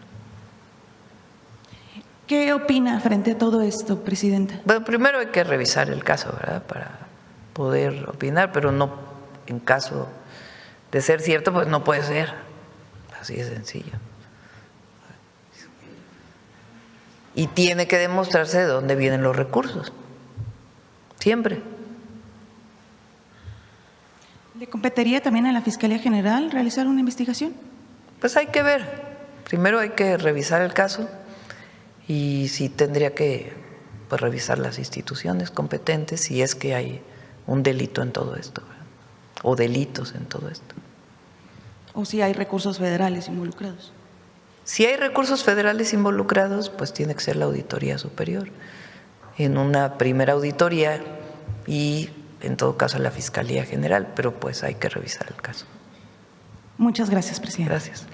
¿Qué opina frente a todo esto, Presidenta? Bueno, primero hay que revisar el caso, ¿verdad?, para poder opinar, pero no, en caso de ser cierto, pues no puede ser. Así de sencillo. Y tiene que demostrarse de dónde vienen los recursos. Siempre. ¿Le competiría también a la Fiscalía General realizar una investigación? Pues hay que ver. Primero hay que revisar el caso y sí tendría que pues, revisar las instituciones competentes si es que hay un delito en todo esto, ¿verdad?, o delitos en todo esto. ¿O si hay recursos federales involucrados? Si hay recursos federales involucrados, pues tiene que ser la Auditoría Superior. En una primera auditoría y en todo caso la Fiscalía General, pero pues hay que revisar el caso. Muchas gracias, Presidenta. Gracias.